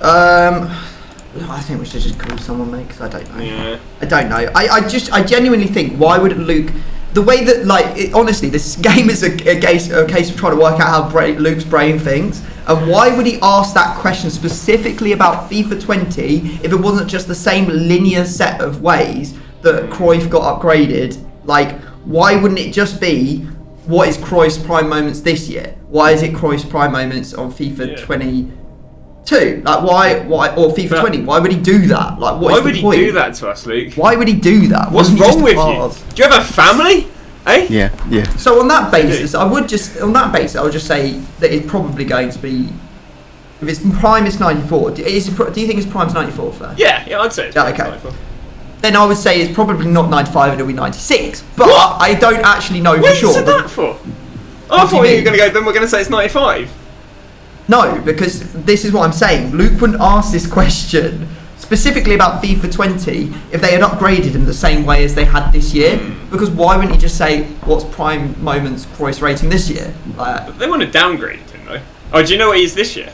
I think we should just call someone, mate, because I don't know. Yeah. I don't know. I genuinely think, why would Luke the way that, like, honestly, this game is a case of trying to work out how Luke's brain thinks. And why would he ask that question specifically about FIFA 20 if it wasn't just the same linear set of ways that Cruyff got upgraded? Like, why wouldn't it just be, what is Cruyff's prime moments this year? Why is it Cruyff's prime moments on FIFA 22? Like, why, or FIFA 20? Why would he do that? Like, why would he do that to us, Luke? Why would he do that? What's wrong with you? Do you have a family? Eh? Yeah. So on that basis, I would just say that it's probably going to be, if its prime is 94. Do you think its prime's 94 fair? Yeah, I'd say it's okay. 94. Then I would say it's probably not 95, it'll be 96. But what? I don't actually know what for sure. What is that for? I thought you were going to go, then we're going to say it's 95. No, because this is what I'm saying. Luke wouldn't ask this question specifically about FIFA 20 if they had upgraded him the same way as they had this year. Because why wouldn't he just say, what's prime moments Cruyff's rating this year? They want to downgrade him, though. Oh, do you know what he is this year?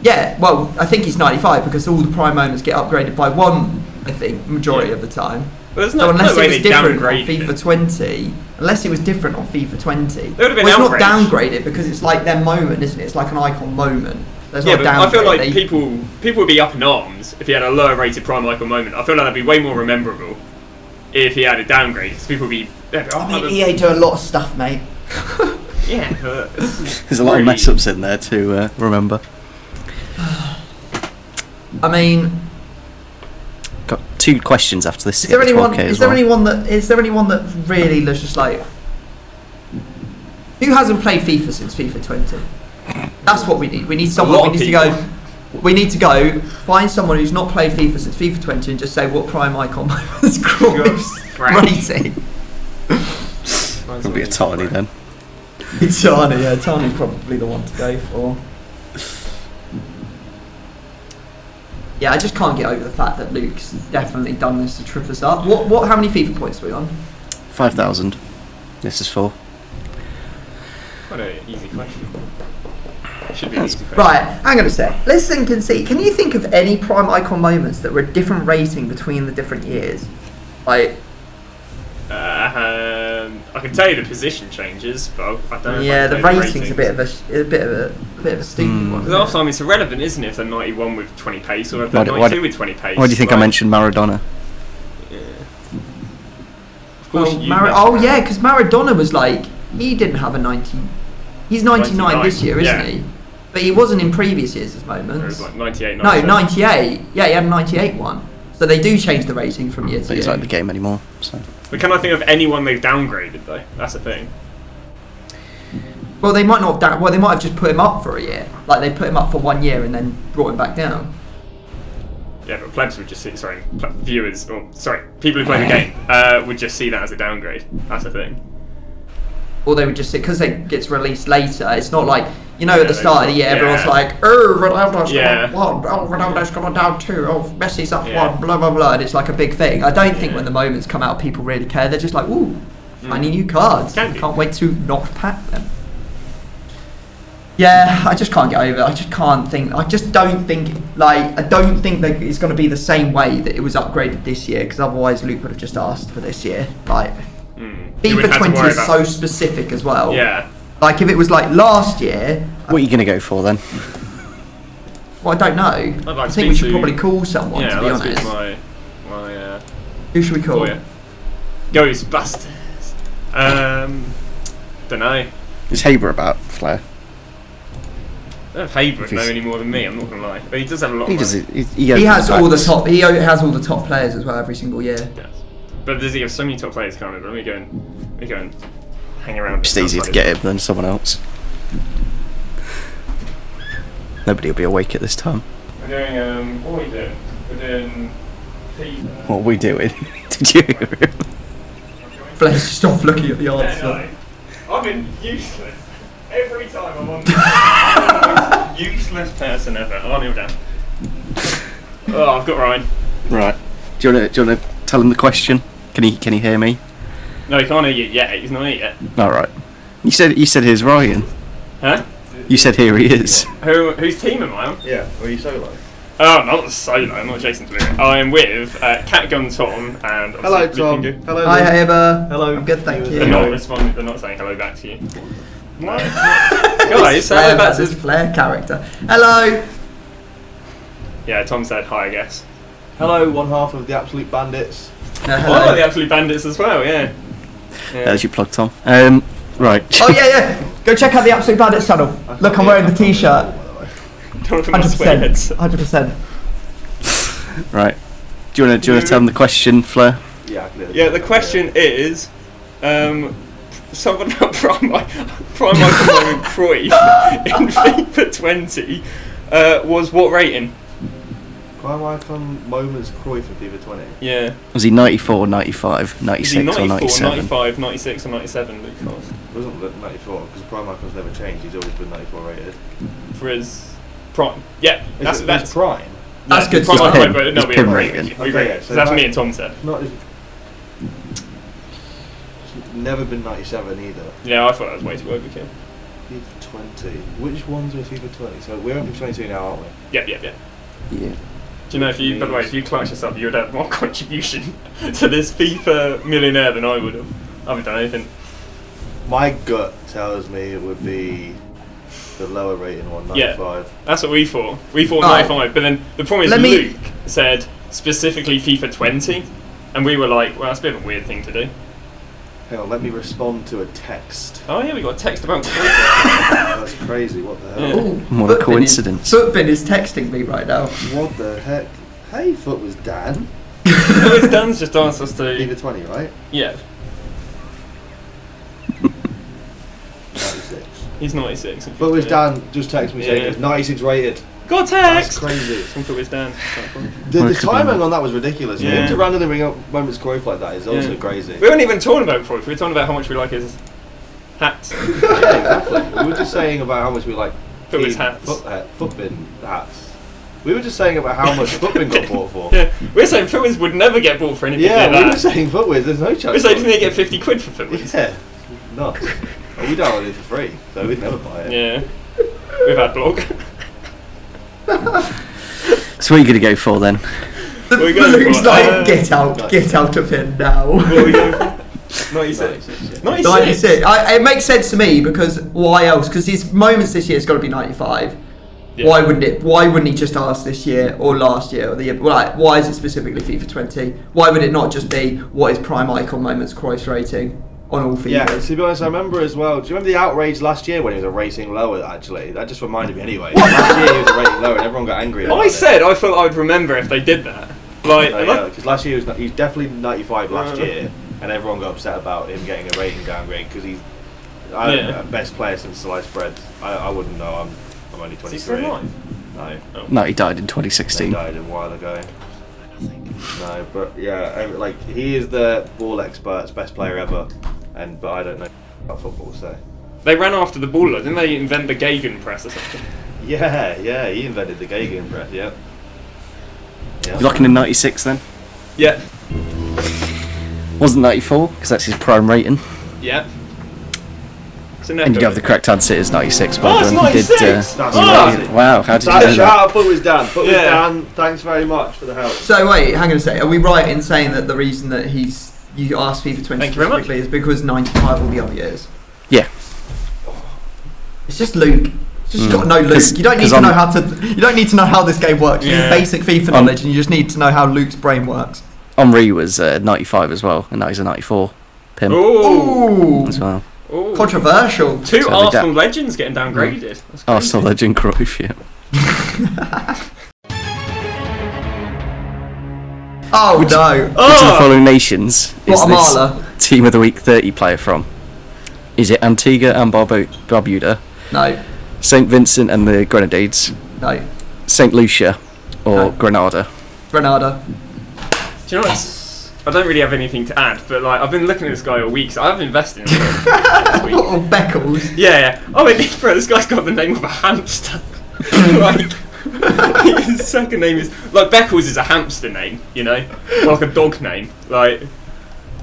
Yeah, well, I think he's 95 because all the prime moments get upgraded by one, I think, majority of the time. Well, so unless no it was different on FIFA him. 20, unless it was different on FIFA 20, it would have been it's not downgraded because it's like their moment, isn't it? It's like an icon moment. There's yeah, not but I feel like they, people would be up in arms if he had a lower rated prime icon moment. I feel like that'd be way more memorable if he had a downgrade. Because people would be. I mean, EA do a lot of stuff, mate. Yeah, but there's a lot of mess ups in there to remember. I mean, got 2 questions after this. Is there anyone that really was just like, who hasn't played FIFA since FIFA 20? That's what we need. We need someone. We need to go find someone who's not played FIFA since FIFA 20 and just say what prime icon was Cruyff's rating. Probably a Tani then. Tani, yeah, Tani's probably the one to go for. Yeah, I just can't get over the fact that Luke's definitely done this to trip us up. How many FIFA points are we on? 5,000. This is 4. Quite an easy question. Should be an easy question. Right, hang on a sec. Let's think and see. Can you think of any prime icon moments that were a different rating between the different years? Like, I can tell you the position changes, but I don't know. Yeah, the rating's a bit of a stupid one. Because half time it's irrelevant, isn't it? If they're 91 with 20 pace or if they're 92 with 20 pace. Why do you think I mentioned Maradona? Yeah. Of course. Yeah, because Maradona was like, he didn't have a 90. He's 99 this year, isn't he? But he wasn't in previous years' moments. It was like 98. 97. No, 98. Yeah, he had a 98 one. So they do change the rating from year to year. He's like the game anymore. So. But can I think of anyone they've downgraded though? That's the thing. Well, they might not have they might have just put him up for a year. Like they put him up for 1 year and then brought him back down. Yeah, but plebs would just see. Viewers people who play the game would just see that as a downgrade. That's the thing. Or they would just say, because it gets released later, it's not like, at the start of the year, everyone's like, Ronaldo's gone 1, Ronaldo's gone down 2, Messi's up 1, blah, blah, blah, and it's like a big thing. I don't think when the moments come out, people really care. They're just like, ooh, shiny new cards. Can't wait to not pack them. Yeah, I just can't get over it. I just don't think that it's going to be the same way that it was upgraded this year, because otherwise Luke would have just asked for this year. FIFA 20 is so specific as well. Yeah. Like if it was like last year. What are you going to go for then? Well, I don't know. I think we should probably call someone, to be honest. Who should we call? Ghostbusters. Don't know. Is Haber about, Flair? I don't know if Haber would know any more than me, I'm not going to lie. But he does have a lot of money. He has all the top. He has all the top players as well every single year. Yes. But does he have so many top players? Can't remember. Let me go and hang around. It's easier to get him than someone else. Nobody will be awake at this time. We're doing. What are we doing? We're doing. What are we doing? Did you hear him? Let's stop looking at the answer. Yeah, no. I've been useless every time I'm on. I'm the most useless person ever. I'll kneel down. Oh, I've got Ryan. Right. Do you want to tell him the question? Can he hear me? No, he can't hear you yet. He's not here yet. All right. You said here's Ryan. Huh? You said here he is. Whose team am I on? Yeah. Are you solo? Oh, I'm not solo. I'm not Jason Deluca. I am with Catgun Tom and Hello, Tom. Lupingu. Hello. Hi, Ava. Hello. I'm good, thank you. They're not responding. They're not saying hello back to you. No. Guys, say hello back to this Flair character. Hello. Yeah, Tom said hi, I guess. Hello, one half of the Absolute Bandits. Hello. Oh, the Absolute Bandits as well, yeah. There's your plug, Tom. Right. Oh yeah. Go check out the Absolute Bandits channel. Look, I'm wearing the T-shirt. 100%. 100%. Right. Do you want to tell them the question, Flair? Yeah, I can do it. Yeah, the question is, someone up Prime Michael Cruyff in FIFA 20 was what rating? Prime icon moments Cruyff in FIFA 20. Yeah. Was he 94, 95, 96 Is he or 94, 97? 95, 96 or 97, Luke Foss? It wasn't 94 because Prime icon's never changed. He's always been 94 rated. For his prime. Yeah, that's That's Prime. That's good Prime stuff. Icon, but no, It's we pin agree rating. with you. We Okay, agree. yeah, So so that's that- me and Tom said. Not. It's never been 97 either. Yeah, I thought that was way too overkill. FIFA 20. Which ones were FIFA 20? So we're on FIFA 22 now, aren't we? Yeah. Yeah. Do you know, by the way, if you clutch this up, you would have more contribution to this FIFA Millionaire than I would have. I haven't done anything. My gut tells me it would be the lower rating one, 95. That's what we thought. We thought Oh. 95, but then the problem is Let me- Luke said specifically FIFA 20, and we were like, well, that's a bit of a weird thing to do. Hang on, let me respond to a text. Oh yeah, we got a text about That's crazy, what the hell? Yeah. Ooh, What a Footbin coincidence. Footbin is texting me right now. What the heck? Hey, Foot was Dan. What Dan's just asked us to... FIFA 20, right? Yeah, 96. he's 96. Foot was Dan just texted me saying Yeah. it's 96 rated. Got a That's text! crazy. Something with Dan. The Well, it could be timing more. on that was ridiculous. For Yeah. him to randomly bring up moments Cruyff like that is also Yeah. crazy. We weren't even talking about Cruyff, we were talking about how much we like his hats. Yeah, exactly. We were just saying about how much we like Footbin's hats. Footbin hats. We were just saying about how much Footbin got bought for. Yeah, we're saying Footwiz would never get bought for anything Yeah, like we were that. saying Footwiz, there's no chance. We're saying, didn't they get 50 quid for Footwiz? Yeah, nuts. Well, we don't want it for free, so we'd never buy it. Yeah. We've had blog. So what are you going to go for then? The What are we going Luke's for? like, get out of here now. What are we going for? 96. 96. 96. It makes sense to me because why else? Because his moments this year has got to be 95. Yeah. Why wouldn't it? Why wouldn't he just ask this year or last year or the year? Like, why is it specifically FIFA 20? Why would it not just be what is prime icon moments Cruyff's rating on all FIFAs? Yeah, to be honest, I remember as well. Do you remember the outrage last year when he was a rating lower? Actually, that just reminded me anyway. Last year he was a rating lower, and everyone got angry. About I it. said I thought I would remember if they did that. Like, Because last year he was definitely 95 last year, and everyone got upset about him getting a rating downgrade because he's best player since sliced bread. I wouldn't know. I'm only 23. is he still alive? No, No, he died in he 2016. died a while ago. No, but yeah, like he is the ball expert's best player ever, but I don't know about football, so. They ran after the ball, didn't they invent the Gegenpress or something? Yeah, he invented the Gegenpress. Yep. You locking in 96 then? Yeah. Wasn't 94 because that's his prime rating. Yeah. So And you do have the correct answer. It's 96. Well Oh, it's done. You 96! That's amazing. Wow, how did you Shout know that? out, Foot was Dan. Foot was Yeah. Dan. Thanks very much for the help. So wait, hang on a sec. Are we right in saying that the reason that you asked FIFA 20 Thank you very much. specifically is because 95 will be other years? Yeah. It's just Luke. It's just got to know Luke. 'Cause- You don't need 'cause to know I'm- how to. You don't need to know how this game works. You Yeah. need basic FIFA knowledge, and you just need to know how Luke's brain works. Henri was 95 as well, and now he's a 94. Pim Ooh. Ooh, as well. Ooh. controversial. Two So they Arsenal legends getting downgraded. That's crazy. Arsenal legend Cruyff, yeah. Oh no! Which of the following nations is Guatemala. this Team of the Week 30 player from? Is it Antigua and Barbuda, No, St. Vincent and the Grenadines, no. St. Lucia, or No. Grenada? Granada. Do you know what? I don't really have anything to add, but like I've been looking at this guy all week, so I've invested in him this week. Or Beckles. Yeah. Oh, wait, bro, this guy's got the name of a hamster. Like, his second name is like Beckles is a hamster name, you know, like a dog name. Like,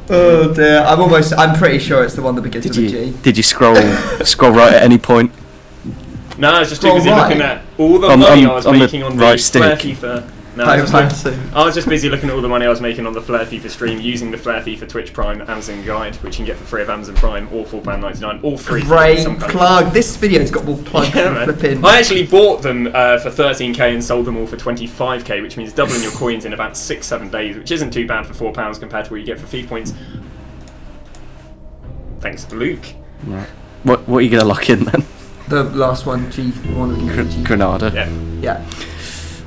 Oh dear. I'm pretty sure it's the one that begins with a G. Did you scroll right at any point? No, I was just too busy looking at all the money I was making on the Flair FIFA. No, I was just busy looking at all the money I was making on the Flair FIFA stream using the Flair FIFA Twitch Prime Amazon guide, which you can get for free of Amazon Prime or £4.99, all free. Great plug. This video's got more plugs than flipping. I actually bought them for 13k and sold them all for 25k, which means doubling your coins in about 6-7 days, which isn't too bad for £4 compared to what you get for FIFA points. Thanks, Luke. Right. What are you going to lock in then? The last one, G1. Granada. Yeah.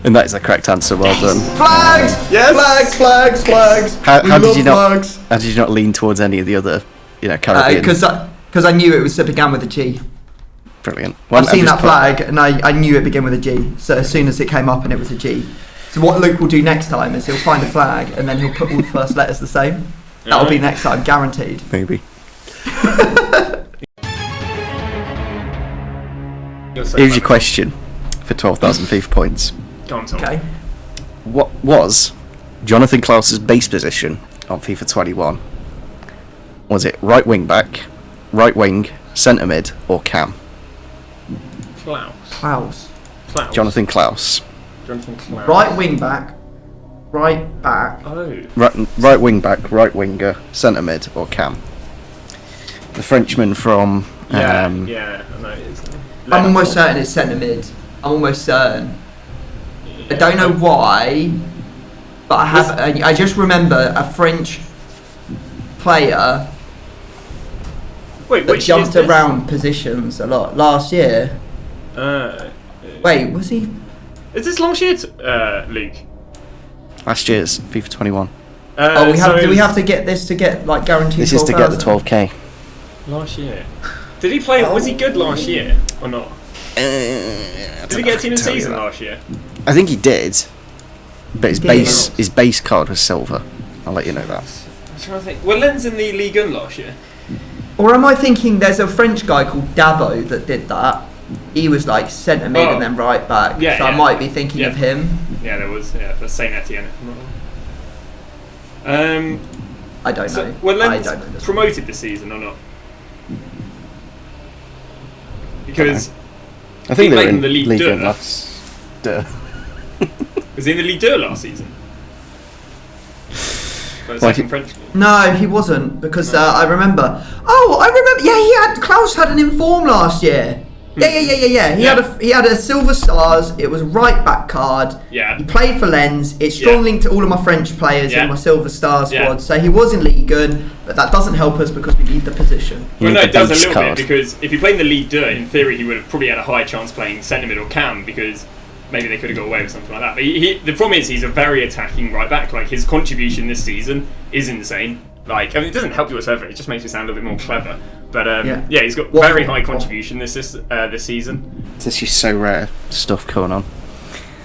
And that is the correct answer. Well done. Flags! Yes! Flags! How did you not lean towards any of the other, Caribbean? Because I knew it began with a G. Brilliant. I've seen that flag and I knew it began with a G. So as soon as it came up and it was a G. So what Luke will do next time is he'll find a flag and then he'll put all the first letters the same. That'll be next time, guaranteed. Maybe. Here's your question for 12,000 FIFA points. Okay. What was Jonathan Klaus's base position on FIFA 21? Was it right wing back, right wing, centre mid, or cam? Klaus. Jonathan Klaus. Right wing back, right back. Oh. Right wing back, right winger, centre mid, or cam? The Frenchman from. I know it is. I'm almost certain it's centre mid. I'm almost certain. I don't know why, but I just remember a French player that jumped around positions a lot last year. Wait, was he? Is this last year, Luke? Last year's FIFA 21. Do we have to get this to get like guaranteed? This is to get the 12k. Last year. Did he play? Was he good last year or not? Did he get a team in season last year? I think he did, but his base card was silver. I'll let you know that. I'm trying to think. Were Lens in the Ligue 1 last year? Or am I thinking there's a French guy called Dabo that did that? He was like centre mid and then right back. So I might be thinking of him. Yeah, there was. Yeah, for Saint Etienne. I don't know. Were Lens promoted this season or not? Because I think they were in the Ligue 2 last. Was he in the Ligue 2 last season? French. No, he wasn't because I remember. Yeah, Klaus had an inform last year. Yeah. He had a Silver Stars. It was a right back card. Yeah. He played for Lens. It's strong linked to all of my French players in my Silver Star squad. So he was in Ligue 1, but that doesn't help us because we need the position. Well, no, it does a little bit because if he played in the Ligue 2, in theory he would have probably had a higher chance playing centre mid or cam because maybe they could have got away with something like that. But the problem is he's a very attacking right back. Like his contribution this season is insane. Like, I mean, it doesn't help you whatsoever. It just makes me sound a little bit more clever. But he's got very high contribution this season. This is so rare stuff going on.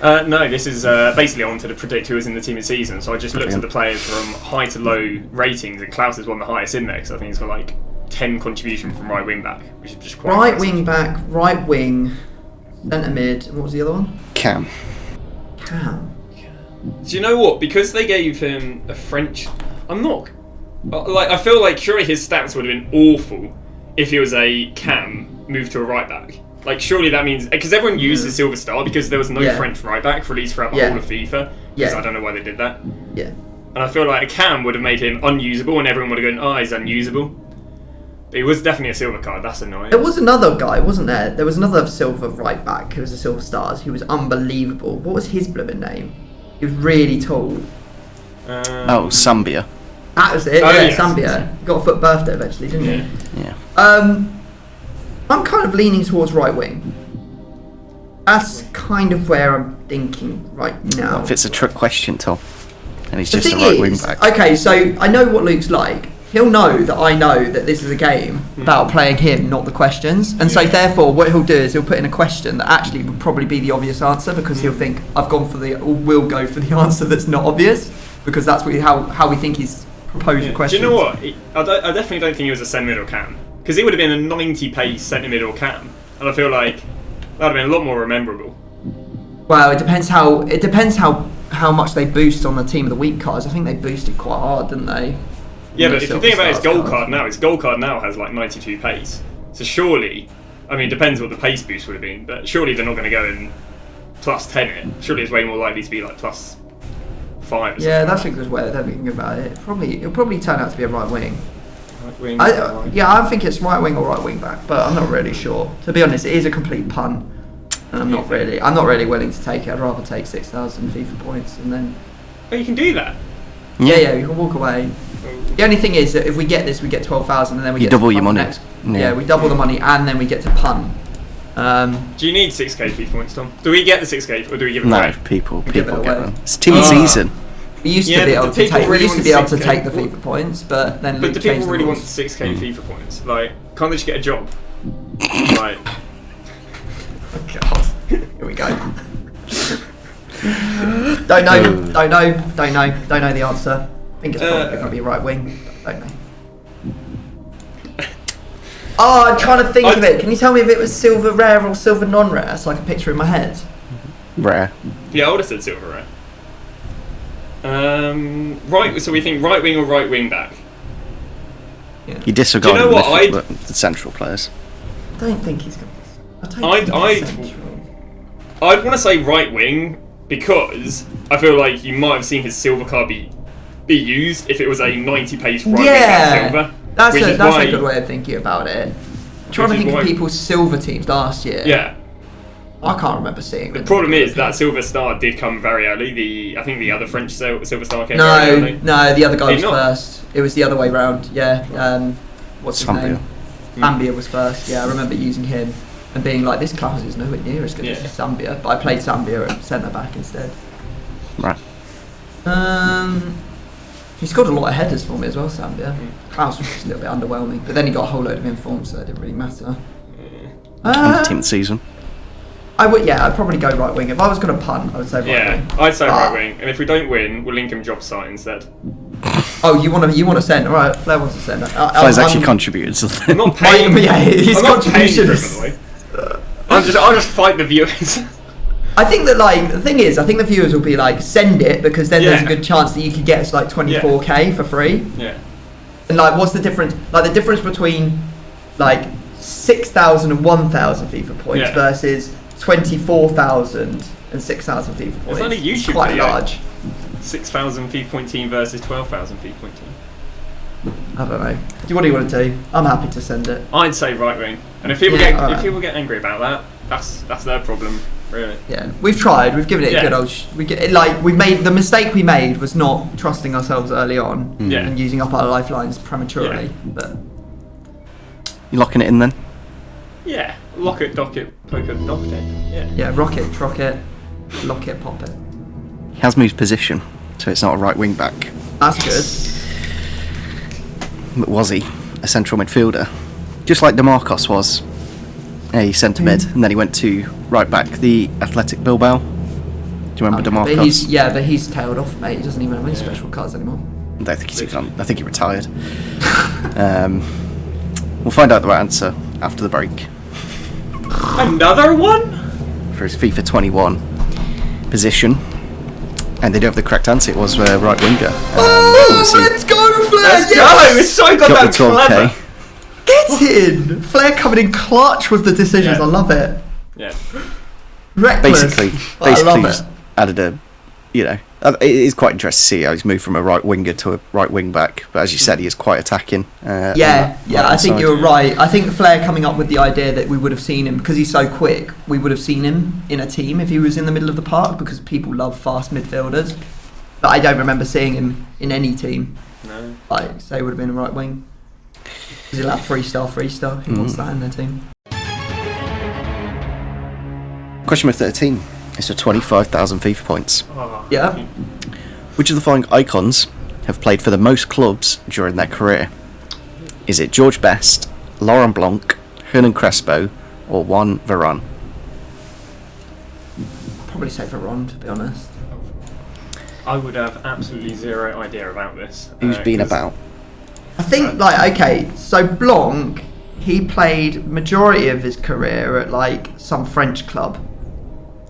No, this is basically I wanted to predict who was in the team of season. So I just looked at the players from high to low ratings, and Klaus is one of the highest in there because I think he's got like 10 contribution from right wing back, which is just quite right impressive. Wing back, right wing, centre mid. And what was the other one? Cam. Do you know what? Because they gave him a French, I feel like surely his stats would have been awful if he was a cam moved to a right back. Like surely that means because everyone used the Silver Star because there was no French right back released throughout the whole of FIFA. Because I don't know why they did that. Yeah. And I feel like a cam would have made him unusable, and everyone would have gone, he's unusable. But he was definitely a silver card. That's annoying. There was another guy, wasn't there? There was another silver right back who was a Silver Stars. He was unbelievable. What was his blooming name? He was really tall. Sambia. That was it. Sambia. Got a foot birthday eventually, didn't he? Yeah. I'm kind of leaning towards right wing. That's kind of where I'm thinking right now. If it's a trick question, Tom, and he's just a right wing back. Okay, so I know what Luke's like. He'll know that I know that this is a game about playing him, not the questions. And so therefore what he'll do is he'll put in a question that actually would probably be the obvious answer because he'll think we'll go for the answer that's not obvious because that's how we think he's proposed the question. Do you know what? I definitely don't think he was a centre mid or cam because he would have been a 90 pace centre mid or cam, and I feel like that would have been a lot more memorable. Well, it depends how much they boost on the team of the week cards. I think they boosted quite hard, didn't they? Yeah, but if you think about his goal card now has like 92 pace. So surely I mean, it depends what the pace boost would have been, but surely they're not going to go and plus 10 it. Surely it's way more likely to be like plus 5 or Yeah, that's like a good way of thinking about it. It'll probably turn out to be a right wing. right wing. Yeah, I think it's right wing or right wing back, but I'm not really sure. To be honest, it is a complete pun, and I'm not really willing to take it. I'd rather take 6,000 FIFA points and then. But you can do that. Yeah, you can walk away. The only thing is that if we get this, we get 12,000, and then we get double to your pun money. next. Yeah, we double the money, and then we get to pun. Do you need 6k FIFA points, Tom? Do we get the 6k, or do we give it No, away? people give get it away. them. It's team season. We used Yeah, to be but able do to people take. really We used to want be able to 6K? take the FIFA points, but then. But Luke do changed people the really want rules. 6k FIFA points? Like, can't they just get a job? Like, God, here we go. Don't know the answer. I think it's probably going to be right wing. Don't know. Oh, I'm trying to think of it. Can you tell me if it was silver rare or silver non-rare, so I can picture it in my head? Rare. yeah, I would have said silver rare. Right, so we think right wing or right wing back? You disregard Do you know what? the central players. I don't think he's going to. I'd want to say right wing because I feel like you might have seen his silver card be used if it was a 90 pace right wing back silver. That's a good way of thinking about it. I'm trying to think of people's silver teams last year. Yeah. I can't remember seeing The them. problem is that silver star did come very early. I think the other French silver star came very early. No, the other guy was Did he not? first. It was the other way round. Yeah. What's his name? Zambia was first. Yeah, I remember using him and being like, this class is nowhere near as good as Zambia. But I played Zambia at centre back instead. Right. He scored a lot of headers for me as well, Zambia. Klaus was just a little bit underwhelming, but then he got a whole load of informs, so it didn't really matter. Team season. I'd probably go right wing. If I was going to punt, I would say right wing. I'd say right wing. And if we don't win, we'll link him job site instead. Oh, you want to send? All right, Flair wants to send. Flair's actually contributed something. I'm not paying. His I'm not paying for contributions. it, by the way. I'll just fight the viewers. I think that the thing is, I think the viewers will be like, send it, because then there's a good chance that you could get like 24k for free. Yeah. And like, what's the difference? Like the difference between like 6,000 and 1,000 FIFA points versus 24,000 and 6,000 FIFA points. It's only YouTube It's quite video. large. 6,000 FIFA point team versus 12,000 FIFA point team. I don't know. What do you want to do? I'm happy to send it. I'd say right wing. And if people get angry about that, that's their problem, really. Yeah, we've tried. We've given it a good old. We made the mistake we made was not trusting ourselves early on and using up our lifelines prematurely. Yeah. But You locking it in then? Yeah. Lock it, dock it, poke it, dock it. Yeah. yeah, rock it, trock it, lock it, pop it. He has moved position, so it's not a right wing back. That's good. But was he a central midfielder? Just like DeMarcos was a centre mid, and then he went to right back, the Athletic Bilbao. Do you remember DeMarcos? But he's tailed off, mate. He doesn't even have any special cards anymore. I don't think he's even. I think he retired. We'll find out the right answer after the break Another one? for his FIFA 21 position. And they do have the correct answer. It was right winger. Let's go, Flair! Let's go! It's so Got goddamn the 12k. clever. Get in! Flair coming in clutch with the decisions. Yeah. I love it. Yeah. Reckless. Basically, I love just it. added a. It is quite interesting to see how he's moved from a right winger to a right wing back. But as you said, he is quite attacking. I think you were right. I think Flair coming up with the idea that we would have seen him, because he's so quick, we would have seen him in a team if he was in the middle of the park, because people love fast midfielders. But I don't remember seeing him in any team. No. Like, say, would have been a right wing. Because he'll have three-star. Who wants that in their team? Question number 13 is for 25,000 FIFA points. Oh. Yeah. Which of the following icons have played for the most clubs during their career? Is it George Best, Laurent Blanc, Hernan Crespo, or Juan Varane? Probably say for Ron, to be honest. I would have absolutely zero idea about this. Who's been about? I think, so Blanc, he played majority of his career at, some French club.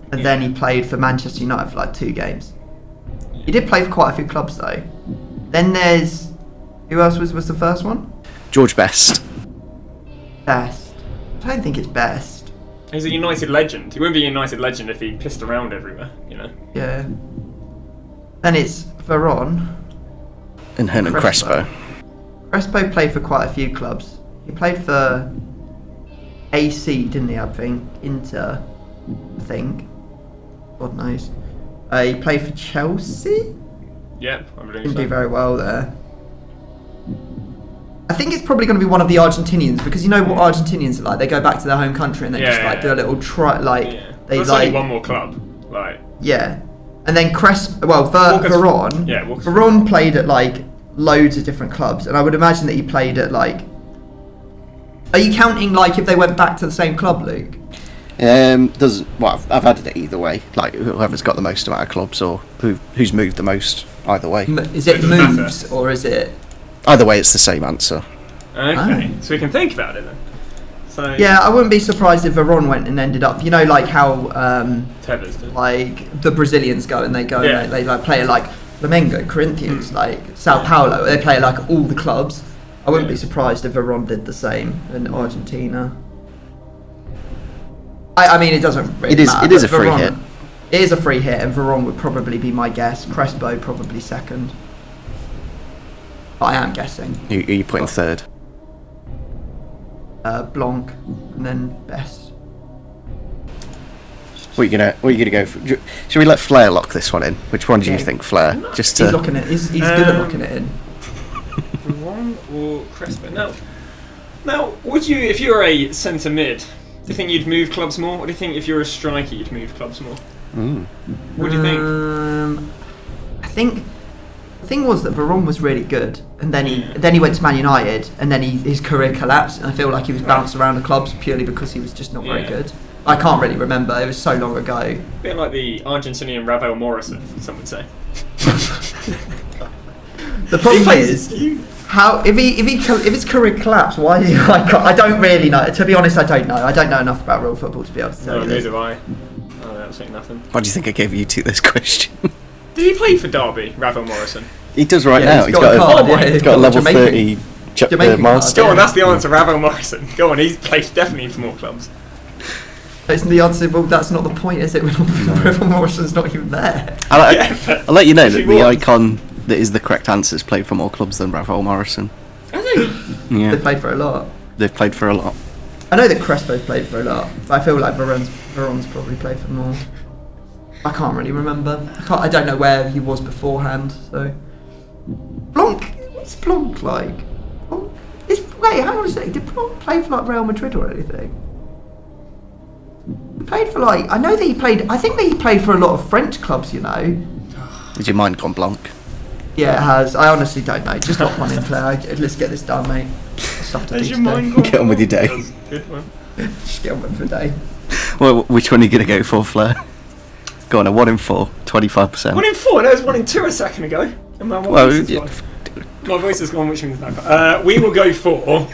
And then he played for Manchester United for, 2 games. He did play for quite a few clubs, though. Then there's... Who else was the first one? George Best. Best. I don't think it's best. He's a United legend. He wouldn't be a United legend if he pissed around everywhere, you know. Yeah. And it's Veron. And Hernan Crespo. Crespo played for quite a few clubs. He played for AC, didn't he, I think? Inter, I think. God knows. He played for Chelsea? Yep, I believe Didn't so. do very well there. I think it's probably going to be one of the Argentinians, because you know what Argentinians are like. They go back to their home country and they just like do a little try, like they There's like only one more club, like and then Veron. Yeah, Veron played at like loads of different clubs, and I would imagine that he played at like. Are you counting like if they went back to the same club, Luke? I've added it either way. Like whoever's got the most amount of clubs or who's moved the most. Either way. Is it moves or is it? Either way, it's the same answer. Okay, so we can think about it then. So yeah, I wouldn't be surprised if Veron went and ended up. You know, like how Tevez did. like the Brazilians go and they go and they like play at like Flamengo, Corinthians, like Sao Paulo. They play at like all the clubs. I wouldn't be surprised if Veron did the same in Argentina. I mean, it doesn't really matter. It is a free hit. It is a free hit, and Veron would probably be my guess. Crespo probably second. But I am guessing. Who are you putting third? Blanc, and then Best. What are you gonna go for? Should we let Flair lock this one in? Which one do you think, Flair? Just he's locking it. He's good at locking it in. Veron or Crespo? Now, would you, if you're a centre mid, do you think you'd move clubs more, or do you think if you're a striker you'd move clubs more? What do you think? I think the thing was that Veron was really good, and then he went to Man United, and then his career collapsed, and I feel like he was bounced around the clubs purely because he was just not very good. I can't really remember. It was so long ago. A bit like the Argentinian Ravel Morrison, some would say. The problem is how if his career collapsed, why? I don't really know. To be honest, I don't know. I don't know enough about real football to be able to tell you this. Neither do I. I know absolutely nothing. Why do you think I gave you two this question? Did he play for Derby, Ravel Morrison? He does right now. He's got a level 30 milestone. Go on, that's the answer, Ravel Morrison. Go on, he's played definitely for more clubs. Isn't the answer? Well, that's not the point, is it? Ravel Morrison's not even there. I'll let you know that the icon that is the correct answer has played for more clubs than Ravel Morrison. Has he? Yeah. They've played for a lot. They've played for a lot. I know that Crespo's played for a lot, but I feel like Veron's probably played for more. I can't really remember. I don't know where he was beforehand. So Blanc, what's Blanc like? Wait, hang on a second. Did Blanc play for like Real Madrid or anything? He played for like. I know that he played. I think that he played for a lot of French clubs. You know. Has your mind gone blank? Yeah, it has. I honestly don't know. Just lock one in, Flair. Let's get this done, mate. Stuff to do today. Get on with your day. Good one. Just get on with the day. Well, which one are you going to go for, Flair? Go on, a 1 in 4, 25%. 1 in 4? No, it was 1 in 2 a second ago. And my voice has gone, which means no. We will go for...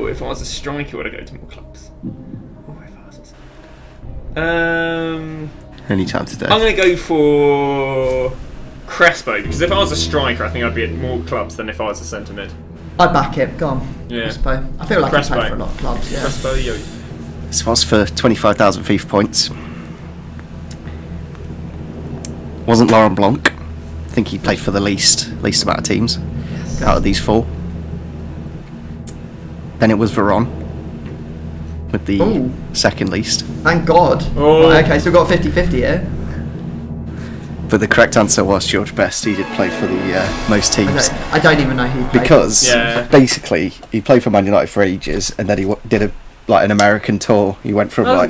if I was a striker, would I go to more clubs? Any time today. I'm going to go for Crespo, because if I was a striker, I think I'd be at more clubs than if I was a centre mid. I'd back it. Go on. Yeah. Crespo. I feel like he's played for a lot of clubs. Yeah. Crespo, yo. This was for 25,000 FIFA points. Wasn't Laurent Blanc. I think he played for the least amount of teams out of these 4. Then it was Veron with the second least. Thank God. Right, okay, so we've got 50-50 here. But the correct answer was George Best. He did play for the most teams. I don't even know who he played. Because basically he played for Man United for ages, and then he did an American tour. He went from LA.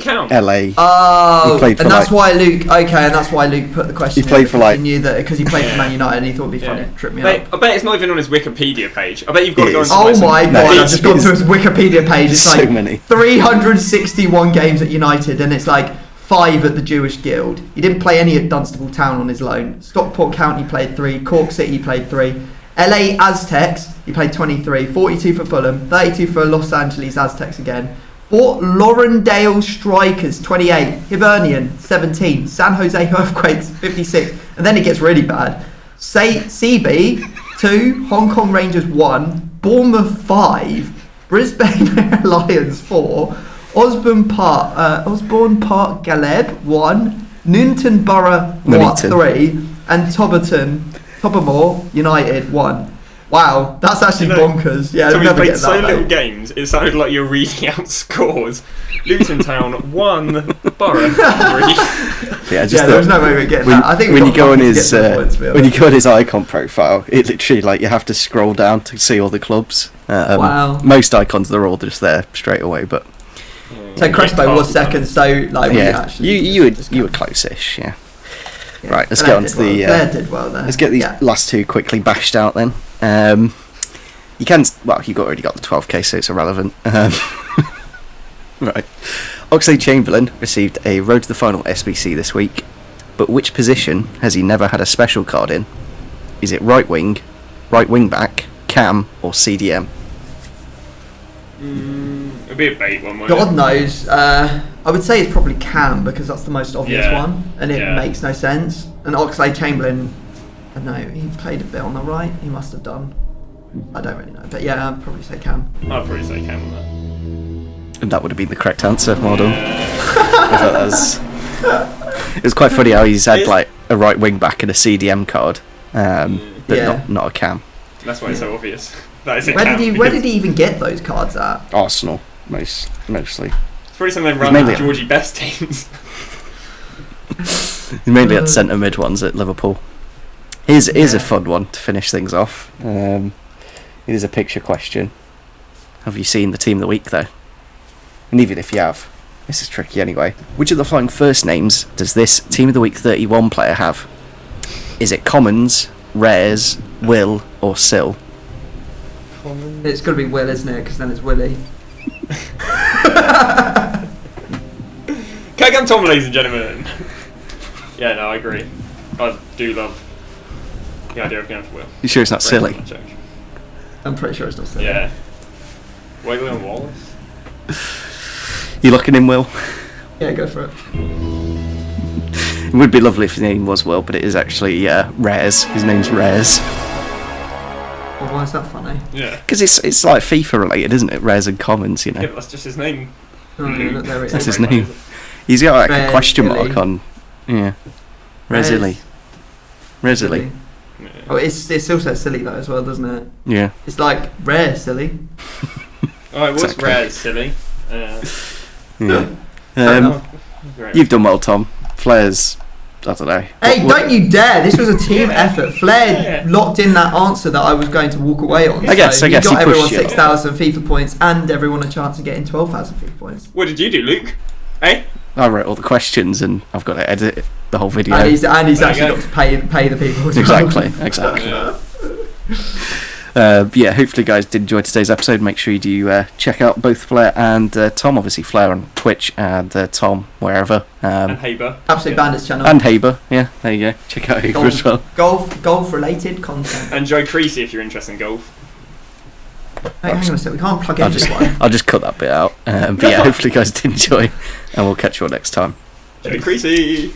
Oh, and that's why Luke. Okay, and that's why Luke put the question. He played for he knew that because he played for Man United, and he thought it'd be funny to trip me up. I bet it's not even on his Wikipedia page. I bet you've got to go on. Oh my God! I've just gone to his Wikipedia page. It's so like many. 361 games at United, and it's like 5 at the Jewish Guild. He didn't play any at Dunstable Town on his loan. Stockport County played 3. Cork City played 3. LA Aztecs, he played 23. 42 for Fulham. 32 for Los Angeles Aztecs again. 4 Laurendale Strikers, 28. Hibernian, 17. San Jose Earthquakes, 56. And then it gets really bad. CB, 2. Hong Kong Rangers, 1. Bournemouth 5, Brisbane Lions 4, Osborne Park Galeb 1, Newton Borough 3, and Tobermoor United 1. Wow, that's actually bonkers. Yeah, so I've we've never played get so that. little games, it sounded like you're reading out scores. Luton Town 1, Borough 3. Yeah, there was no way we're getting that. I think when you go on his icon profile, it literally like you have to scroll down to see all the clubs. Wow. Most icons they're all just there straight away, but so Crespo was second. So like you were close-ish. Yeah. Right, let's get on to the. Blair did well there. Let's get these last two quickly bashed out then. You can you've already got the 12k, so it's irrelevant. Right. Oxlade-Chamberlain received a road to the final SBC this week, but which position has he never had a special card in? Is it right wing back, cam, or CDM? It'd be a bait one, won't God it? knows. I would say it's probably cam because that's the most obvious Yeah. one, and it makes no sense. And Oxlade-Chamberlain, I don't know, he played a bit on the right. He must have done. I don't really know, but yeah, I'd probably say cam. I'd probably say cam on that. And that would have been the correct answer. Well done. It was quite funny how he's had like a right wing back and a CDM card, but not a cam. That's why it's so obvious. That is Where did he even get those cards at? Arsenal, mostly. It's probably some of them random Georgie Best teams. He's mainly at centre mid ones at Liverpool. Here's a fun one to finish things off. It is a picture question. Have you seen the team of the week though? And even if you have, this is tricky anyway. Which of the following first names does this Team of the Week 31 player have? Is it Commons, Rares, Will, or Sill? It's got to be Will, isn't it? Because then it's Willie. Keg and Tom, ladies and gentlemen. Yeah, no, I agree. I do love the idea of going for Will. You sure it's not silly? I'm pretty sure it's not silly. Yeah. Wagley and Wallace. You looking in, Will? Yeah, go for it. It would be lovely if his name was Will, but it is actually Rares. His name's Rares. Well, why is that funny? Yeah. Because it's like FIFA related, isn't it? Rares and Commons, you know. Yeah, but that's just his name. Oh, look, there it That's is. his name. He's got like Res a question mark Illy. on. Yeah. Resilly. Silly. Oh, it still says silly though as well, doesn't it? Yeah. It's like rare silly. Oh, it was Exactly. Rare, silly. Yeah. Great. You've done well, Tom. Flair's, I don't know. Hey, don't you dare! This was a team effort. Flair locked in that answer that I was going to walk away on. I guess he he got everyone pushed you. 6,000 FIFA points and everyone a chance of getting 12,000 FIFA points. What did you do, Luke? Hey? I wrote all the questions and I've got to edit the whole video. And he's There you actually go. got to pay the people as well. Exactly. Yeah. Yeah, hopefully you guys did enjoy today's episode. Make sure you do check out both Flair and Tom. Obviously Flair on Twitch and Tom wherever. And Haber. Absolute Bandits channel. And Haber, yeah, there you go. Check out Haber as well. Golf related content. And Joe Creasy if you're interested in golf. Hey, hang on a sec, we can't plug I'll just cut that bit out. But yeah, hopefully you guys did enjoy, and we'll catch you all next time. Joe Creasy!